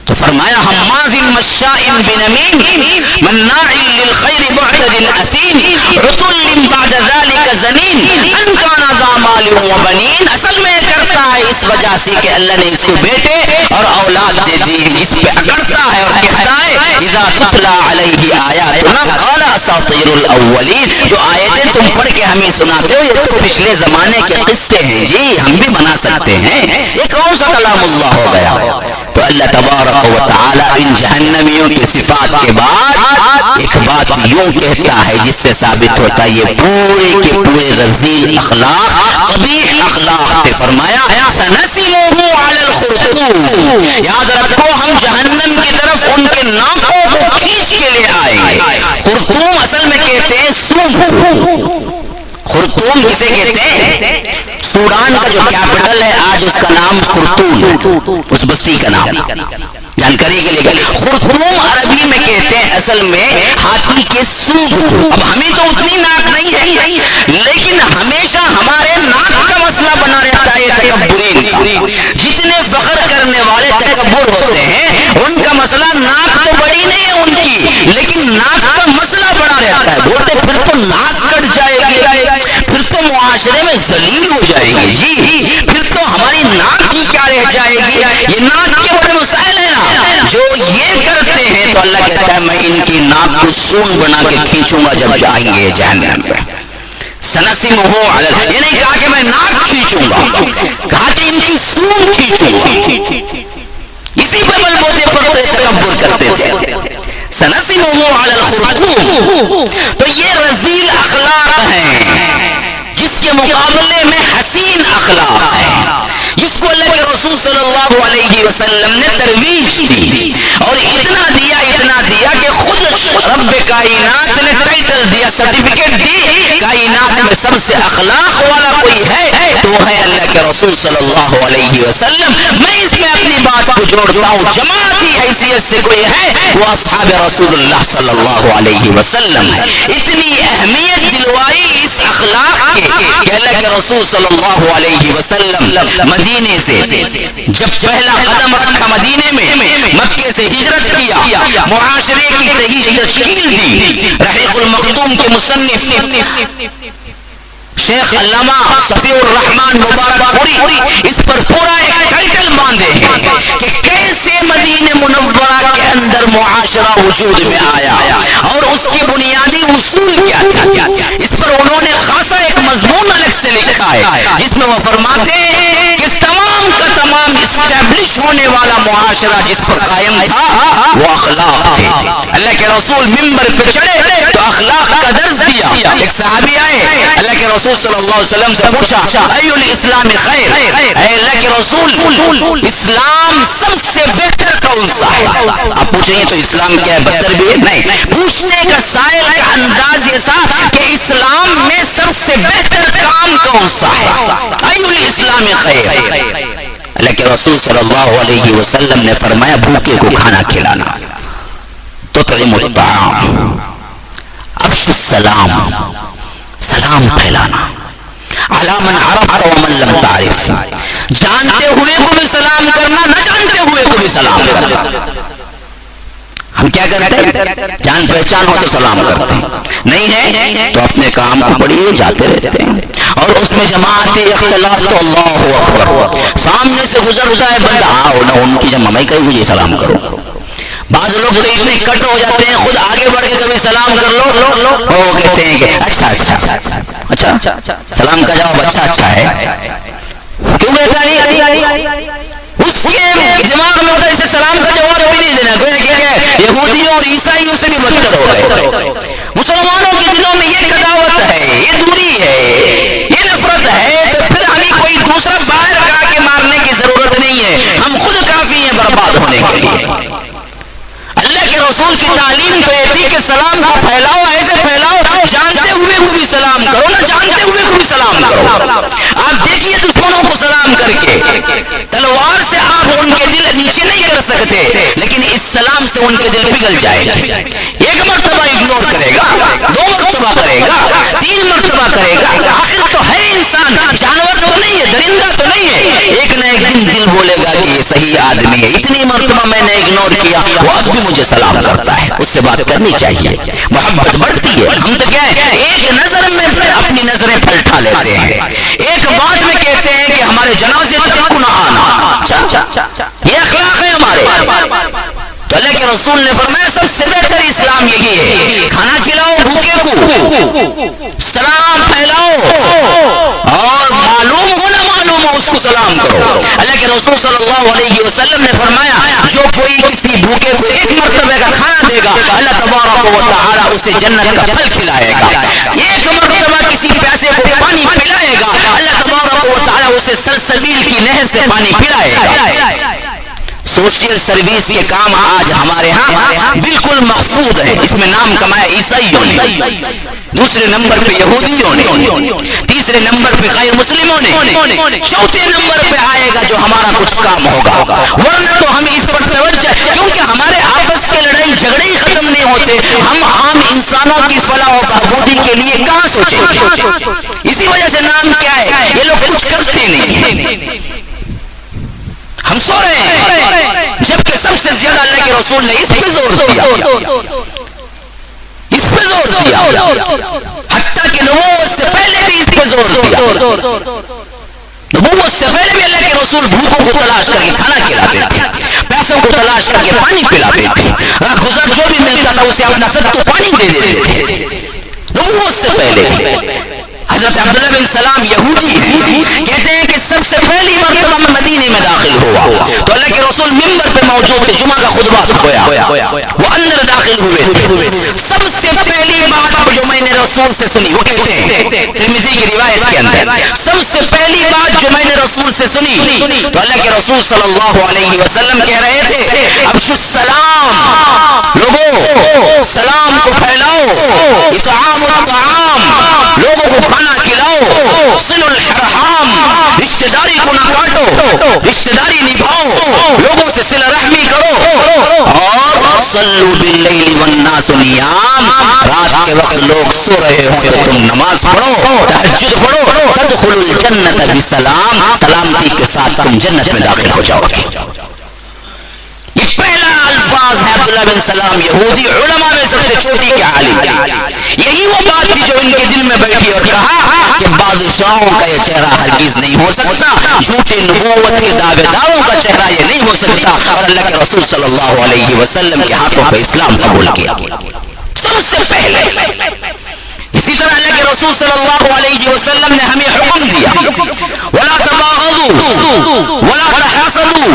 تو فرمایا حماز مشاء بنمیم مناع للخیر معتد اثیم عتل بعد ذلك زنین ان کان ذا مال و بنین. اصل میں کرتا ہے اس وجہ سے کہ اللہ نے اس کو بیٹے اور اولاد دے دی ہے, جس پہ اکڑتا ہے اور کہتا ہے اذا تتلی علیہ آیاتنا قال اساطیر الاولین, جو آیتیں تم پڑھ کے ہمیں سناتے ہو یہ تو پچھلے زمانے کے قصے ہیں جی, ہم بھی بنا سکتے ہیں. یہ کون سا کلام اللہ ہو گیا؟ تو اللہ تبارک و تعالی ان جہنمیوں کی صفات کے بعد ایک بات یوں کہتا ہے جس سے ثابت ہوتا ہے یہ پورے کے پورے رذیل اخلاق, قبیح اخلاق تھے. فرمایا سنسمہ علی الخرطوم, یاد رکھو ہم جہنم کی طرف ان کے ناکوں کو کھینچ کے لے آئیں گے. خرطوم اصل میں کہتے ہیں سونگ کو. خرطوم کسے کہتے ہیں؟ سوڈان کا جو کیپٹل ہے آج اس کا نام خرطوم, اس بستی کا نام جانکاری کے لیے. خرطوم عربی میں کہتے ہیں اصل میں ہاتھی کے سونگ کو. اب ہمیں تو اتنی ناک نہیں ہے لیکن ہمیشہ ہمارے ناک کا مسئلہ بنا رہتا ہے تکبرین کا. جتنے فخر کرنے والے تکبر ہوتے ہیں ان کا مسئلہ ناک تو بڑی نہیں ہے ان کی, لیکن ناک کا مسئلہ بڑا رہتا ہے. بولتے پھر تو ناک کٹ جائے گی, پھر تو معاشرے میں ذلیل ہو جائے گی جی, پھر تو ہماری ناک کی کیا کہتا ہے میں ان کی ناک کو سون بنا کے کھینچوں گا جب جائیں گے جہنم میں. سنسمہ علی، یہ نہیں کہا کہ میں ناک کھینچوں گا، کہا کہ ان کی سون کھینچوں گا. اسی پر بلبوتے پر تکبر کرتے تھے. سنسمہ علی الخرطوم، تو یہ رذیل اخلاق ہیں جس کے مقابلے میں حسین اخلاق ہیں، جس کو اللہ کے رسول صلی اللہ علیہ وسلم نے ترویج دی اور اتنا دیا کہ خود رب کائنات نے ٹائٹل دیا، سرٹیفکیٹ دی، کائنات میں سب سے اخلاق والا کوئی ہے تو وہ ہے اللہ کے رسول صلی اللہ علیہ وسلم. میں اس میں اپنی بات کو جوڑتا ہوں، جماعتی حیثیت سے کوئی ہے وہ اصحاب رسول اللہ صلی اللہ علیہ وسلم ہے. اتنی اہمیت دلوائی اس اخلاق کے کہ اللہ کے رسول صلی اللہ علیہ وسلم مدینے سے جب پہلا قدم رکھا مدینے میں، مکے سے ہجرت کیا، معاشرے کی تشکیل دی. رحیق المختوم کے مصنف شیخ علامہ صفی الرحمن مبارک پوری اس پر پورا ایک ٹائٹل باندھے ہیں کہ کیسے مدینہ منورہ کے اندر معاشرہ وجود میں آیا اور اس کے بنیادی اصول کیا تھا. اس پر انہوں نے خاصا ایک مضمون الگ سے لکھا ہے جس میں وہ فرماتے ہیں کہ تمام کا تمام اسٹیبلش ہونے والا معاشرہ جس پر قائم تھا وہ اخلاق تھے. اللہ کے رسول منبر پہ چڑھے تو اخلاق کا درس دیا. ایک صحابی آئے، اللہ کے رسول صلی اللہ علیہ وسلم سے پوچھا ای الاسلام خیر، اے اللہ کے رسول اسلام سب سے بہتر کون سا ہے؟ آپ پوچھیں گے تو اسلام کیا ہے، بہتر بھی ہے؟ نہیں، پوچھنے کا سائل کا انداز یہ تھا کہ اسلام میں سب سے بہتر کام کون سا ہے؟ ای الاسلام خیر. اللہ کے رسول صلی اللہ علیہ وسلم نے فرمایا بھوکے کو کھانا کھلانا، تطعم الطعام، افش السلام، سلام پھیلانا، علی من عرفت ومن لم تعرف، جانتے ہوئے کو بھی سلام کرنا، نہ جانتے ہوئے کو بھی سلام کرنا. ہم کیا کرتے ہیں؟ جان پہچان ہو تو سلام کرتے ہیں، نہیں ہے تو اپنے کام کو پڑھیے جاتے رہتے ہیں. اور اس میں جماعتی اختلاف تو اللہ اکبر، سامنے سے گزرتا ہے بندہ، ہاں نہ ان کی جمع کہیں مجھے سلام کرو. بعض لوگ تو اتنے کٹ ہو جاتے ہیں خود آگے بڑھ کے کبھی سلام کر لو، وہ کہتے ہیں کہ اچھا سلام کا جواب اچھا ہے. کیوں کہتا نہیں؟ اس کے دماغ میں ہوتا ہے اسے سلام کا جواب بھی نہیں دینا. کوئی یہودیوں اور عیسائیوں سے بھی بدتر ہو گئے. مسلمانوں کے دلوں میں یہ قداوت ہے، یہ دوری ہے، یہ نفرت ہے، تو پھر ہمیں کوئی دوسرا باہر آ کے مارنے کی ضرورت نہیں ہے، ہم خود کافی ہیں برباد ہونے کے لیے. اللہ کے رسول کی تعلیم تو یہ تھی کہ سلام کو پھیلاؤ، ایسے پھیلاؤ جانتے ہوئے کو بھی سلام کرو، نہ جانتے ہوئے کو بھی سلام کرو. آپ دیکھیے دشمنوں کو سلام کر کے تلوار سے آپ ان کے دل نیچے نہیں کر سکتے، لیکن اس سلام سے ان کے دل پگھل جائے گا. ایک مرتبہ اگنور کرے گا، دو مرتبہ کرے گا، تین مرتبہ کرے گا، آخر تو ہے انسان، جانور تو نہیں ہے، درندہ تو نہیں ہے، ایک نہ ایک دن دل بولے گا کہ یہ صحیح آدمی ہے. اتنی مرتبہ میں نے اگنور کیا، وہ اب بھی مجھے سلام کرتا ہے، اس سے بات کرنی چاہیے، محبت بڑھتی ہے. ہم تو کیا ہے ایک نظر میں اپنی نظریں پلٹا لیتے ہیں، ایک بات میں کہتے ہیں کہ ہمارے جنازے تک کو نہ آنا. یہ اخلاق ہے ہمارے. تو اللہ کے رسول نے فرمایا سب سے بہتر اسلام یہی ہے، کھانا کھلاؤ بھوکے کو، سلام پھیلاؤ، اور معلوم ہو نہ معلوم ہو اس کو سلام کرو. اللہ کے رسول صلی اللہ علیہ وسلم نے فرمایا جو کوئی کسی بھوکے کو ایک مرتبہ کا کھانا دے گا اللہ تبارک و تعالی اسے جنت کا پھل کھلائے گا. ایک مرتبہ کسی پیاسے کو پانی پلائے گا اللہ تبارک و تعالی اسے سلسبیل کی نہر سے پانی پلائے گا. سوشل سروس کے کام آج ہمارے ہاں بالکل محفوظ ہے. اس میں نام کمایا عیسائیوں نے، دوسرے نمبر پہ یہودیوں نے، تیسرے نمبر پہ غیر مسلموں نے، چوتھے نمبر پہ آئے گا جو ہمارا کچھ کام ہوگا. ورنہ تو ہمیں اس پر توجہ، کیونکہ ہمارے آپس کے لڑائی جھگڑے ہی ختم نہیں ہوتے، ہم عام انسانوں کی فلاح و بہبودی کے لیے کہاں سوچیں گے؟ اسی وجہ سے نام کیا ہے، یہ لوگ کچھ کرتے نہیں ہیں، ہم سو رہے ہیں. جبکہ سب سے زیادہ اللہ کے رسول نے اس پہ زور دیا، اس پہ زور دیا، حتیٰ کہ نبوت سے پہلے بھی اس پہ زور دیا. نبوت سے پہلے بھی اللہ کے رسول بھوکوں کو تلاش کر کے کھانا کھلاتے تھے، پیاسوں کو تلاش کر کے پانی پلاتے تھے، راہگزر جو بھی ملتا تھا اسے اپنا ستو پانی دے دیتے تھے، نبوت سے پہلے۔ حضرت عبداللہ بن سلام یہودی ہیں، کہتے ہیں کہ سب سے پہلی مرتبہ میں مدینے میں داخل ہوا تو اللہ کے رسول منبر پہ موجود تھے، جمعہ کا خطبہ ہوا، وہ اندر داخل ہوئے تھے۔ سب سے پہلی بات جو میں نے رسول سے سنی، وہ کہتے ہیں ترمذی کی روایت کے اندر، سب سے پہلی بات جو میں نے رسول سے سنی تو اللہ کے رسول صلی اللہ علیہ وسلم کہہ رہے تھے افشوا السلام، لوگوں سلام کو پھیلاؤ، اطعام الطعام، لوگوں کو کھانا کھلاؤ، صلوا الارحام، رشتہ داری کو نہ کاٹو، رشتہ داری نبھاؤ، لوگوں سے صلہ رحمی کرو، اور صلوا باللیل والناس نیام، رات کے وقت لوگ سو رہے ہوں تو تم نماز پڑھو، تہجد پڑھو، تدخلوا الجنت بسلام، سلامتی کے ساتھ تم جنت میں داخل ہو جاؤ گے۔ یہ پہلا الفاظ ہے عبداللہ بن سلام یہودی، علماء میں سب سے چھوٹی کے عالم، یہی وہ بات تھی جو ان کے دل میں بیٹھی اور کہا کہ بادشاہوں کا یہ چہرہ ہرگز نہیں ہو سکتا، جھوٹے نبوت کے دعوے داروں کا چہرہ یہ نہیں ہو سکتا، اور اللہ کے رسول صلی اللہ علیہ وسلم کے ہاتھوں پہ اسلام قبول کیا سب سے پہلے۔ اسی طرح اللہ کے رسول صلی اللہ علیہ وسلم نے ہمیں حکم دیا وَلَا تَبَاغَضُوا وَلَا تَحَاسَدُوا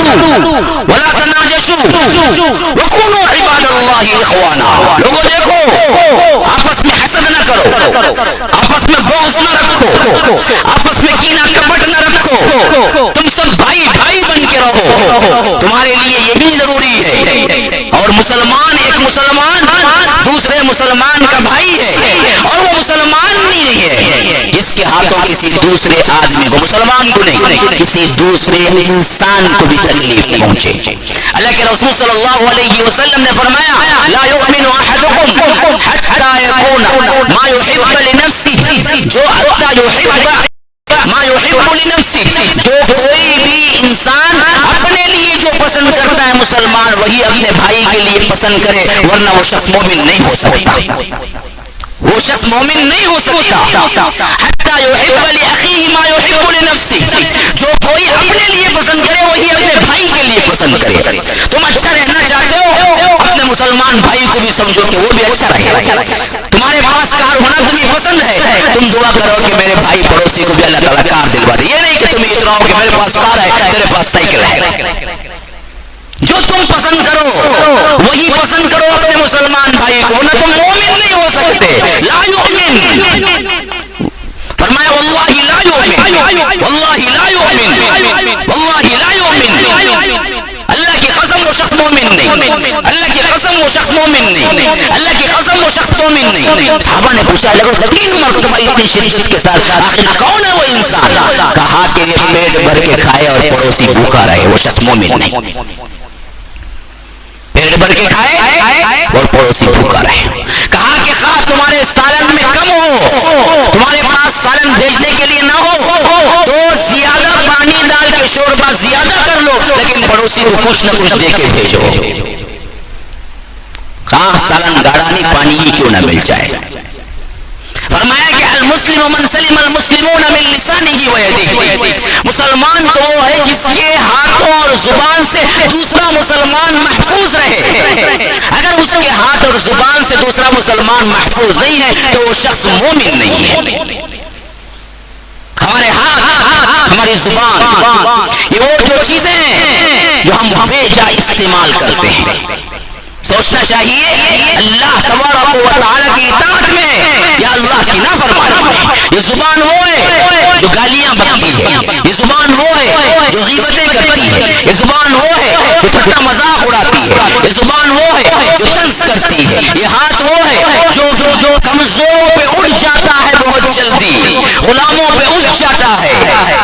وَلَا تَنَاجَشُوا وَكُونُوا عِبَادَ اللَّهِ إِخْوَانًا، لوگوں دیکھو آپس میں حسد نہ کرو، آپس میں بغض نہ رکھو، آپس میں کینہ کپٹ نہ رکھو، تم سب بھائی بھائی بن کے رہو، تمہارے لیے یہی ضروری ہے، اور مسلمان ایک مسلمان دوسرے مسلمان کا بھائی ہے، اور وہ مسلمان نہیں ہے جس کے ہاتھوں کسی دوسرے آدمی کو، مسلمان کو نہیں کسی دوسرے انسان کو بھی تکلیف پہنچے۔ اللہ کے رسول صلی اللہ علیہ وسلم نے فرمایا لا یؤمن احدکم حتی یکون ما یحب لنفسه، جو حتی یحب ما یحب لنفسه، جو کوئی بھی انسان اپنے لیے جو پسند کرتا ہے مسلمان وہی اپنے بھائی کے لیے پسند کرے، ورنہ وہ شخص مومن نہیں ہو سکتا، وہ شخص مومن نہیں ہو سکتا۔ حتی یحب لأخیہ ما یحب لنفسہ، جو کوئی اپنے لیے پسند کرے وہی اپنے بھائی کے لیے پسند کرے۔ تم اچھا رہنا چاہتے ہو اپنے مسلمان بھائی کو بھی سمجھو کہ وہ بھی اچھا رہے، تمہارے پاس کار ہونا تمہیں پسند ہے، تم دعا کرو کہ میرے بھائی پڑوسی کو بھی اللہ تعالیٰ کار دلوا دے، یہ نہیں کہ تم اتراؤ کہ میرے پاس کار ہے تیرے پاس سائیکل ہے۔ جو تم پسند کرو وہی پسند کرو اپنے مسلمان بھائی کو، نہ تم مومن نہیں ہو سکتے۔ لا یؤمن، فرمایا واللہ لا یؤمن، واللہ لا یؤمن، واللہ لا یؤمن، اللہ کی قسم وہ شخص مومن نہیں، اللہ کی قسم وہ شخص مومن نہیں، اللہ کی قسم وہ شخص مومن نہیں۔ صحابہ نے پوچھا لگا 3 مرتبہ اتنی شدت کے ساتھ آخر کون ہے وہ انسان؟ کہا کہ یہ پیٹ بھر کے کھائے اور پڑوسی بھوکا رہے، وہ شخص مومن نہیں، پیٹ بھر کے کھائے اور پڑوسی بھوکا رہے۔ کہا کہ خواہ تمہارے سالن میں کم ہو، تمہارے پاس سالن بھیجنے کے لیے نہ ہو تو زیادہ پانی ڈال کے شوربہ زیادہ کر لو، لیکن پڑوسی کو کچھ نہ کچھ دے کے بھیجو، خواہ سالن گاڑا نہیں پانی ہی کیوں نہ مل جائے۔ فرمایا کہ المسلم من سلم المسلمون من لسانہ ویدہ، مسلمان تو وہ ہے جس کے ہاتھوں اور زبان سے دوسرا مسلمان محفوظ رہے، اگر اس کے ہاتھ اور زبان سے دوسرا مسلمان محفوظ نہیں ہے تو وہ شخص مومن نہیں ہے۔ ہمارے ہاتھ، ہماری زبان، یہ وہ جو چیزیں ہیں جو ہم بے جا استعمال کرتے ہیں، سوچنا چاہیے اللہ تبارک و تعالی کی اطاعت میں یا اللہ کی نافرمانی میں۔ یہ زبان وہ ہے جو گالیاں بکتی ہے، یہ زبان وہ ہے جو غیبتیں کرتی ہے، یہ زبان وہ ہے جو ٹھٹا مذاق اڑاتی ہے، یہ زبان وہ ہے جو طنز کرتی ہے، یہ ہاتھ وہ ہے جو کمزوروں پہ اٹھ جاتا ہے بہت جلدی، غلاموں پہ اٹھ جاتا ہے،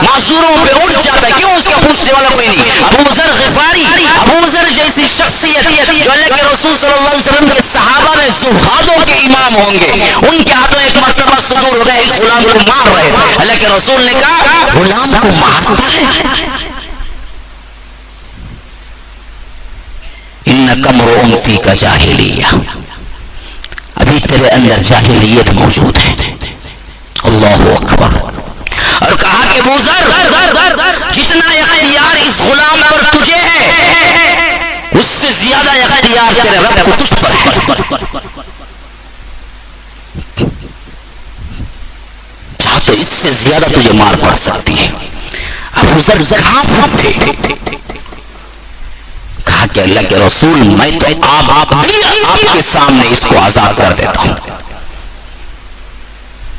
معذوروں پہ اٹھ جاتا ہے۔ کیوں؟ اس کا پوچھنے والا کوئی نہیں۔ ابو ذر غفاری، ابو ذر جیسی شخصیت جو اللہ کے رسول صلی اللہ علیہ وسلم کے صحابہ میں زہادوں کے امام ہوں گے، ان کے ہاتھوں ایک مرتبہ صدور ہو گیا، ایک غلام کو مار رہے تھے، اللہ کے رسول نے کہا غلام کو مارتا ہے؟ انک امرؤ فیک جاہلیہ، ابھی تیرے اندر جاہلیت موجود ہے۔ اللہ اکبر۔ اور کہا کہ ابو ذر جتنا اختیار اس غلام پر تجھے ہے اختیار تیرے رب کو تجھ پر ہے. چاہ تو اس سے زیادہ تجھے مار پڑ سکتی ہے. ابو ذر کانپ اٹھے, کہا کہ اللہ کے رسول میں تو آپ کے سامنے اس کو آزاد کر دیتا ہوں.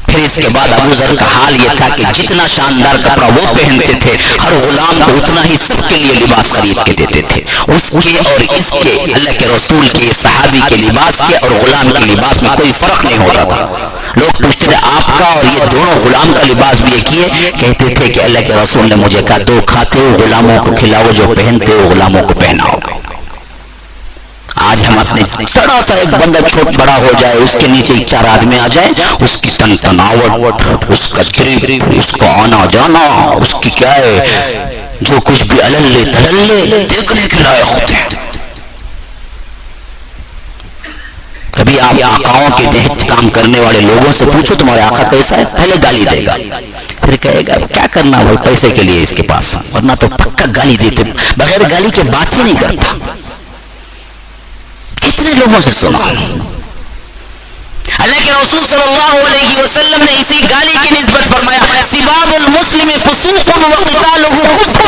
پھر اس کے بعد ابو ذر کا حال یہ تھا کہ جتنا شاندار کپڑا وہ پہنتے تھے, ہر غلام کو اتنا ہی سب کے لیے لباس خرید کے دیتے تھے. اس کے اور اس کے, اللہ کے رسول کے, صحابی کے لباس کے اور غلام کے لباس میں کوئی فرق نہیں ہوتا تھا. لوگ پوچھتے تھے آپ کا اور یہ دونوں غلام کا لباس بھی ایک ہی ہے؟ کہتے تھے کہ اللہ کے رسول نے مجھے کہا دو کھاتے ہو غلاموں کو کھلاؤ, جو پہنتے ہو غلاموں کو پہناؤ. آج ہم اپنے ذرا سا ایک بندہ چھوٹ بڑا ہو جائے, اس کے نیچے چار آدمی آ جائیں, اس کی تن تناوٹ, اس کا گریب, اس کو آنا جانا, اس کی کیا ہے, جو کچھ بھی اللے تللے دیکھنے کے لائق ہوتے ہیں. کبھی آپ آقاؤں کے تحت کام کرنے والے لوگوں سے پوچھو تمہارے آقا کیسا ہے, پہلے گالی دے گا, پھر کہے گا کیا کرنا بھائی پیسے کے لیے اس کے پاس, ورنہ تو پکا گالی دیتے, بغیر گالی کے بات ہی نہیں کرتا. کتنے لوگوں سے سنا. اللہ کے رسول صلی اللہ علیہ وسلم نے اسی گالی کی نسبت فرمایا سباب المسلم فسوق وقتالہ کفر.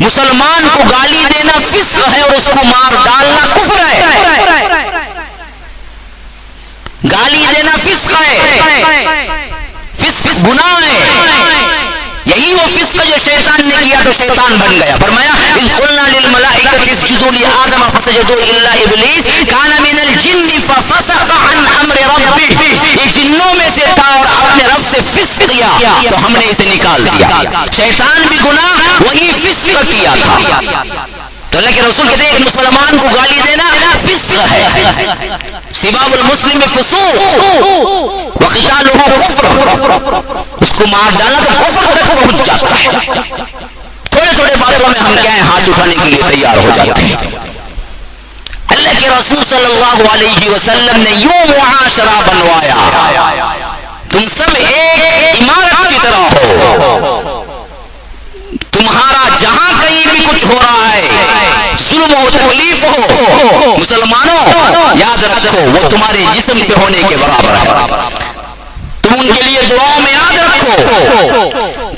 مسلمان کو گالی دینا فسق ہے اور اس کو مار ڈالنا کفر ہے. گالی دینا فسق ہے, فسق گناہ ہے. یہی وہ فسق جو شیطان نے کیا تو شیطان بن گیا. فرمایا اذ قلنا للملائکۃ اسجدوا لآدم فسجدوا الا ابلیس کان من الجن ففسق عن امر ربہ. یہ جنوں میں سے تھا اور اپنے رب سے فسق کیا تو ہم نے اسے نکال دیا. شیطان بھی گناہ وہی فسق کیا تھا. تو اللہ کے رسول کہتے ہیں ایک مسلمان کو گالی دینا فسق ہے. سباب المسلم فسوق وقتالہ کفر. اس کو مار ڈالا تو کفر تک پہنچ جاتا ہے. تھوڑے تھوڑے باتوں میں ہم کیا ہیں ہاتھ اٹھانے کے لیے تیار ہو جاتے ہیں. اللہ کے رسول صلی اللہ علیہ وسلم نے یوں معاشرہ بنوایا, تم سب ایک عمارت کی طرح ہو. تمہارا جہاں کہیں بھی کچھ ہو رہا ہے, ظلم ہو, تکلیف ہو, مسلمانوں یاد رکھو وہ تمہارے جسم پہ ہونے کے برابر ہے. تم ان کے لیے دعاؤں میں یاد رکھو,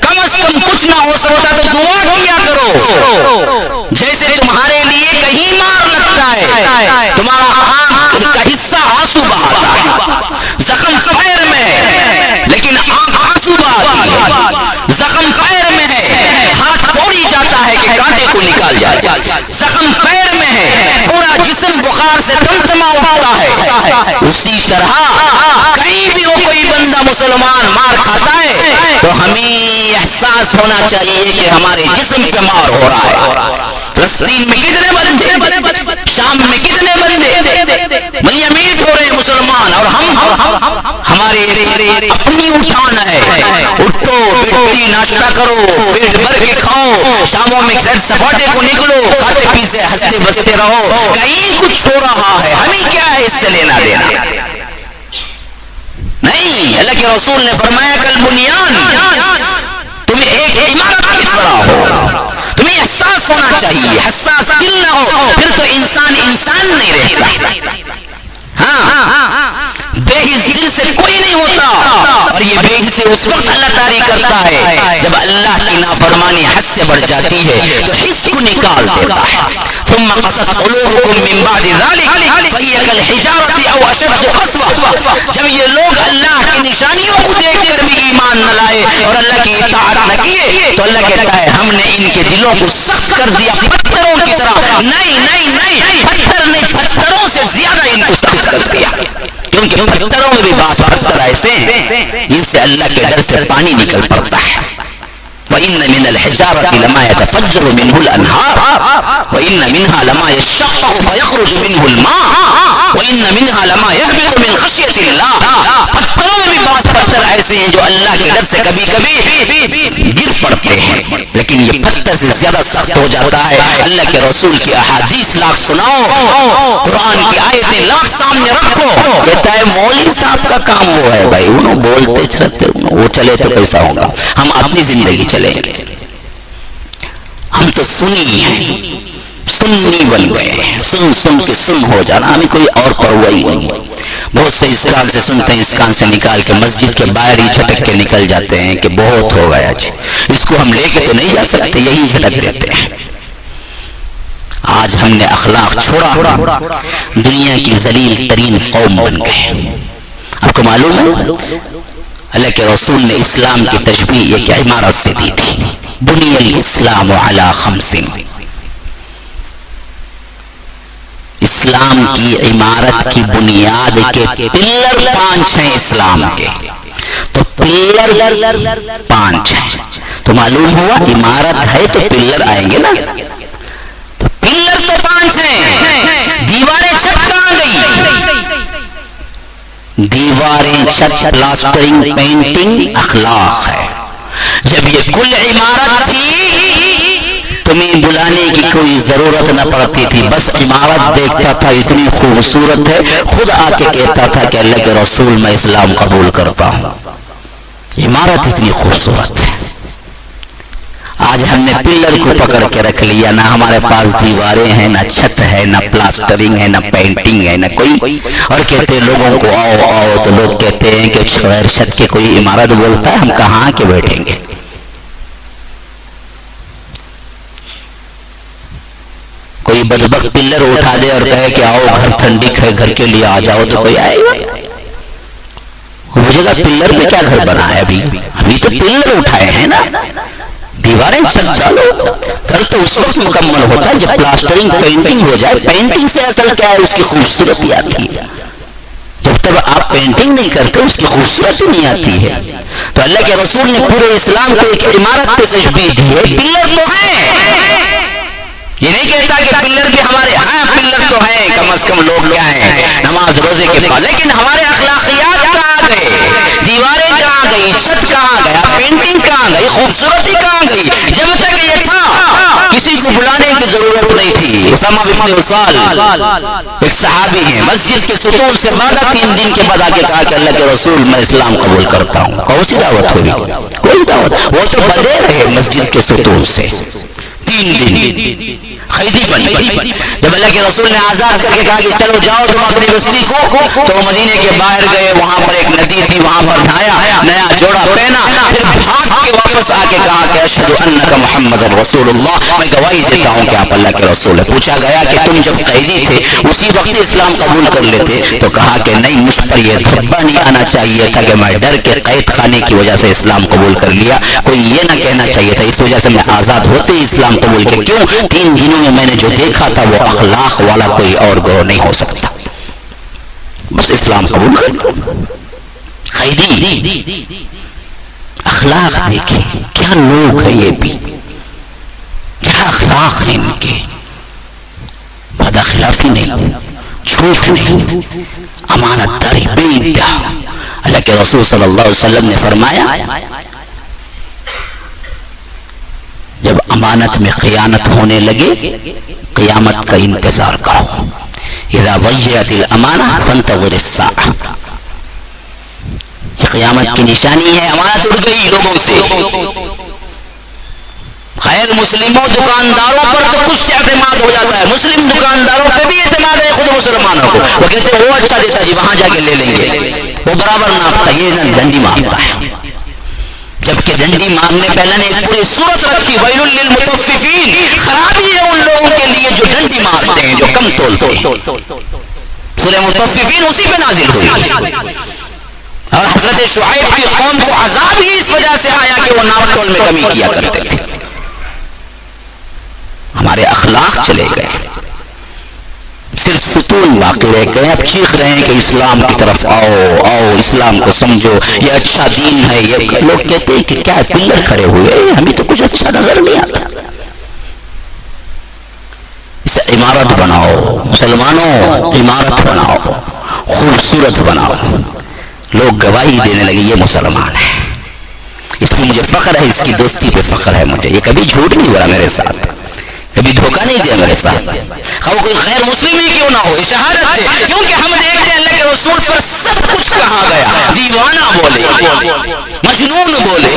کم از کم کچھ نہ ہو سکتا تو دعا کیا کرو. جیسے تمہارے لیے کہیں مار لگتا ہے, تمہارا آنکھ کا حصہ آنسو بہاتا ہے. زخم پیر میں ہے لیکن آنکھ آنسو بہاتی ہے. زخم پیر میں ہے, ہاتھ پھوڑی جاتا ہے کہ کانٹے کو نکال جائے. زخم پیر میں ہے, پورا جسم بخار سے تمتما اٹھتا ہے. اسی طرح کہیں بھی ہو کوئی بندہ مسلمان مار کھاتا ہے تو ہمیں احساس ہونا چاہیے کہ ہمارے جسم پہ مار ہو رہا ہے. فلسطین میں کتنے بندے, شام میں کتنے بندے میاں میٹ ہو رہے مسلمان, اور ہمارے اپنی اٹھان ہے. اٹھو بیٹی ناشتہ کرو, پیٹ بھر کے کھاؤ, شاموں میں سیر سپاٹے کو نکلو, کھاتے پیتے ہنستے بستے رہو. کہیں کچھ ہو رہا ہے, ہمیں کیا ہے اس سے لینا دینا نہیں. اللہ کے رسول نے فرمایا کل بنیان تم ایک عمارت کی طرح ہو. تمہیں احساس ہونا چاہیے, حساس دل نہ ہو پھر تو انسان انسان نہیں رہتا. ہاں بے حس دل سے کوئی نہیں ہوتا, اور یہ بے حس اس وقت اللہ تعالی کرتا ہے جب اللہ کی نافرمانی حد سے بڑھ جاتی ہے تو حس کو نکال دیتا ہے. ثم قست قلوبكم من بعد ذلك فهي كالحجارة او اشد قسوة. جب یہ لوگ اللہ کی نشانیوں کو دیکھ کر بھی ایمان نہ لائے اور اللہ کی اطاعت نہ کیے تو اللہ کہتا ہے ہم نے ان کے دلوں کو سخت کر دیا پتھروں کی طرح. نہیں, پتھر نہیں, پتھروں سے زیادہ ان کو سخت کر دیا. کیونکہ پتھروں میں بھی بعض پتھر ایسے ہیں جن سے اللہ کے ڈر سے پانی نکل پڑتا ہے. وَإِنَّ مِنَ الْحِجَارَةِ لَمَا يَتَفَجَّرُ مِنْهُ الْأَنْهَارُ وَإِنَّ مِنْهَا لَمَا يَشَّقَّقُ فَيَخْرُجُ مِنْهُ الْمَاءُ وَإِنَّ مِنْهَا لَمَا يَهْبِطُ مِنْ خَشْيَةِ اللَّهِ. پتھروں میں بھی بعض پتھر ایسے ہیں جو اللہ کے ڈر سے کبھی کبھی گر پڑتے ہیں, لیکن یہ پتھر سے زیادہ سخت ہو جاتا ہے. اللہ کے رسول کی احادیث لاکھ سناؤ, قرآن کی آیتیں لاکھ سامنے رکھو. کہتا ہے مولوی صاحب کا کام وہ ہے بھائی, انہوں بولتے چلتے وہ چلے تو کیسا ہوگا, ہم اپنی زندگی چلیں گے. ہم تو سنی ہیں, سنی بن گئے، سن کے سن ہو جانا، ہمیں کوئی اور پرواہ ہی نہیں ہے۔ بہت سے اس کان سے سنتے ہیں، اس کان سے نکال کے مسجد کے باہر ہی جھٹک کے نکل جاتے ہیں کہ بہت ہو گیا جی، اس کو ہم لے کے تو نہیں جا سکتے، یہی جھٹک دیتے ہیں۔ آج ہم نے اخلاق چھوڑا، دنیا کی ذلیل ترین قوم بن گئے۔ آپ کو معلوم ہے اللہ کے رسول نے اسلام کی تشبیہ ایک عمارت سے دی تھی، بنی الاسلام علی خمس، اسلام کی عمارت کی بنیاد کے پلر 5 ہیں اسلام کے، تو پلر 5 ہیں، تو معلوم ہوا عمارت ہے تو پلر آئیں گے نا، تو پلر تو 5 ہیں، دیواریں چھت کہاں گئی؟ دیواریں چھت پلاسٹرنگ پینٹنگ اخلاق ہے۔ جب یہ کل عمارت تھی تمہیں بلانے کی کوئی ضرورت نہ پڑتی تھی، بس عمارت دیکھتا تھا اتنی خوبصورت ہے، خود آ کے کہتا تھا کہ اللہ کے رسول میں اسلام قبول کرتا ہوں، عمارت اتنی خوبصورت ہے۔ آج ہم نے پلر کو پکڑ کے رکھ لیا، نہ ہمارے پاس دیواریں ہیں، نہ چھت ہے، نہ پلاسٹرنگ ہے، نہ پینٹنگ ہے، نہ کوئی، اور کہتے ہیں لوگوں کو آؤ آؤ، تو لوگ کہتے ہیں کہ غیر چھت کے کوئی عمارت بولتا ہے، ہم کہاں کے بیٹھیں گے؟ کوئی بدبخت پلر اٹھا دے اور کہے کہ آؤ گھر ٹھنڈی ہے، گھر کے لیے آ جاؤ، تو کوئی آئے گا؟ مجھے کہا پلر پہ کیا گھر بنا ہے؟ ابھی تو پلر اٹھائے ہیں نا، دیواریں چھت ڈالو، گھر تو اس وقت مکمل ہوتا ہے جب پلاسٹرنگ پینٹنگ ہو جائے۔ پینٹنگ سے اصل کیا ہے؟ اس کی خوبصورتی آتی ہے، جب تک آپ پینٹنگ نہیں کرتے اس کی خوبصورتی نہیں آتی ہے۔ تو اللہ کے رسول نے پورے اسلام کو ایک عمارت پہ تشبیہ دی ہے، پلر تو ہے، یہ نہیں کہتا کہ پلر بھی ہمارے، ہاں پلر تو ہے، کم از کم لوگ کیا ہیں نماز روزے کے پاس، لیکن ہمارے اخلاقیات کہاں گئے؟ دیواریں کہاں گئی؟ چھت کہاں گیا؟ پینٹنگ کہاں گئی؟ خوبصورتی کہاں گئی؟ جب تک یہ تھا کسی کو بلانے کی ضرورت نہیں تھی۔ اسامہ بن وصال ایک صحابی ہیں، مسجد کے ستون سے بعد 3 دن کے بعد آ کے کہا کہ اللہ کے رسول میں اسلام قبول کرتا ہوں۔ کون سی دعوت ہوئی؟ کوئی دعوت، وہ تو بدے رہے مسجد کے ستون سے 3 دن، قیدی بن گئی۔ جب اللہ کے رسول نے آزاد کر کے کہا کہ چلو جاؤ تم اپنی بستی کو، تو وہ مدینے کے باہر گئے، وہاں پر ایک ندی تھی، وہاں پر نہایا، نیا جوڑا پہنا، پھر بھاگ کے واپس آ کے کہا کہ اشہد انک محمد رسول اللہ، میں گواہی دیتا ہوں کہ آپ اللہ کے رسول ہیں۔ پوچھا گیا کہ تم جب قیدی تھے اسی وقت اسلام قبول کر لیتے؟ تو کہا کہ نہیں، مجھ پر یہ دھبا نہیں آنا چاہیے تھا کہ میں ڈر کے قید خانے کی وجہ سے اسلام قبول کر لیا، کوئی یہ نہ کہنا چاہیے تھا اس وجہ سے میں آزاد ہوتے ہی اسلام قبول کیا۔ کیوں؟ 3 دنوں میں میں نے جو دیکھا تھا وہ اخلاق والا کوئی اور گروہ نہیں ہو سکتا، بس اسلام قبول کر۔ قیدی اخلاق دیکھیں، کیا لوگ ہیں یہ بھی، کیا اخلاق ہیں ان کے، بد اخلاقی نہیں، جھوٹ نہیں، امانت داری بے انتہا۔ اللہ کے رسول صلی اللہ علیہ وسلم نے فرمایا جب امانت میں خیانت ہونے لگے قیامت کا انتظار کرو، اذا ضیعت الامانہ فانتظر الساعہ، یہ قیامت کی نشانی ہے، امانت اڑ گئی لوگوں سے۔ خیر مسلموں دکانداروں پر تو کچھ اعتماد ہو جاتا ہے، مسلم دکانداروں پہ بھی اعتماد ہے خود مسلمانوں کو، وہ کہتے ہیں وہ اچھا دیتا جی وہاں جا کے لے لیں گے، وہ برابر ناپتا، یہ نہ ڈنڈی مارتا ہے، جبکہ ڈنڈی مارنے پہلے نے ایک پوری صورت رکھی، ویل للمطففین، خرابی ہے ان لوگوں کے لیے جو ڈنڈی مارتے ہیں، جو کم تولتے ہیں۔ سورہ مطففین اسی پہ نازل ہوئی، اور حضرت شعیب کی قوم کو عذاب ہی اس وجہ سے آیا کہ وہ ناپ تول میں کمی کیا کرتے تھے۔ ہمارے اخلاق چلے گئے، صرف ستون باقی رہ گئے، اب چیخ رہے ہیں کہ اسلام کی طرف آؤ آؤ، اسلام کو سمجھو، یہ اچھا دین ہے۔ یہ لوگ کہتے ہیں کہ کیا پلر کھڑے ہوئے، ہمیں تو کچھ اچھا نظر نہیں آتا۔ اسے عمارت بناؤ مسلمانوں، عمارت بناؤ، خوبصورت بناؤ، لوگ گواہی دینے لگے یہ مسلمان ہے، اس میں مجھے فخر ہے، اس کی دوستی پہ فخر ہے مجھے، یہ کبھی جھوٹ نہیں بولا میرے ساتھ، کبھی دھوکہ نہیں دیا میرے ساتھ. وہ کوئی غیر مسلم ہی کیوں نہ ہو, یہ شہادت ہے. کیونکہ ہم دیکھتے ہیں اللہ کے رسول پر سب کچھ کہا گیا. دیوانہ بولے, مجنون بولے,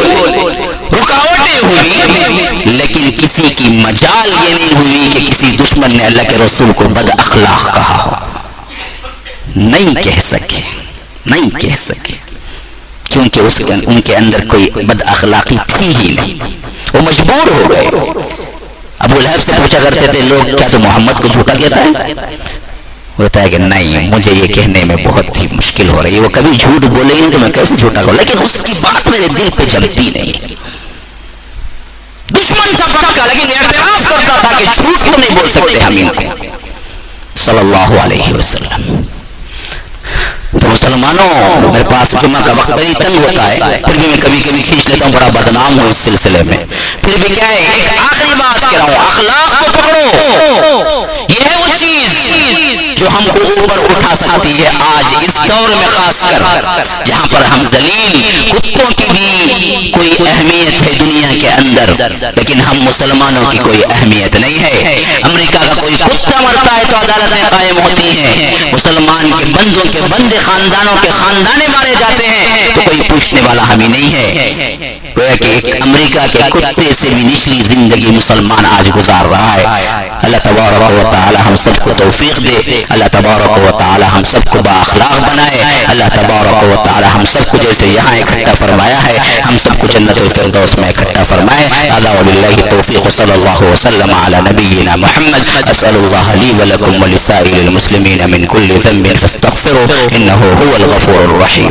رکاوٹیں ہوئی, لیکن کسی کی مجال یہ نہیں ہوئی کہ کسی دشمن نے اللہ کے رسول کو بد اخلاق کہا ہو. نہیں کہہ سکے, نہیں کہہ سکے, کیونکہ ان کے اندر کوئی بد اخلاقی تھی ہی نہیں, وہ مجبور ہو گئے. ابو لہب سے پوچھا کرتے تھے لوگ, کیا تو محمد کو جھوٹا کہتا ہے؟ ہوتا ہے کہ نہیں, مجھے یہ کہنے میں بہت ہی مشکل ہو رہی ہے. وہ کبھی جھوٹ بولے ہی نہیں تو میں کیسے جھوٹا کہوں, لیکن اس کی بات میرے دل پہ جمتی نہیں. دشمن تھا پکا, لیکن اعتراف کرتا تھا کہ جھوٹ تو نہیں بول سکتے ہم ان کو. صلی اللہ علیہ وسلم. تو مسلمانوں, میرے پاس جمعہ کا وقت بڑی تنگ ہوتا ہے, پھر بھی میں کبھی کبھی کھینچ لیتا ہوں, بڑا بدنام ہوں اس سلسلے میں. پھر بھی کیا ہے, ایک آخری بات کہہ رہا ہوں, اخلاق کو پکڑو. یہ ہے وہ چیز جو ہم کو اوپر اٹھا سکتی ہے آج اس دور میں, خاص کر جہاں پر ہم ذلیل کتوں کی بھی کوئی اہمیت ہے دنیا کے اندر, لیکن ہم مسلمانوں کی کوئی اہمیت نہیں ہے. امریکہ کا کوئی کتا مرتا ہے تو عدالتیں قائم ہوتی ہیں, مسلمان کے بندوں کے بندے خاندانوں کے خاندانے مارے جاتے ہیں تو کوئی پوچھنے والا ہمیں نہیں ہے. گویا کہ ایک امریکہ کے کتے سے بھی نچلی زندگی مسلمان آج گزار رہا ہے. اللہ تبارک و تعالی ہم سب کو توفیق دے, اللہ تبارک و تعالی ہم سب کو بااخلاق بنائے, اللہ تبارک و تعالی ہم سب کو جیسے یہاں اکٹھا فرمایا ہے ہم سب کو جنت الفردوس میں اکٹھا فرمائے. هذا وبالله التوفيق, صلى الله وسلم على نبينا محمد. اسال الله لي ولكم ولسائر المسلمين من كل ذنب فاستغفروه انه هو الغفور الرحيم.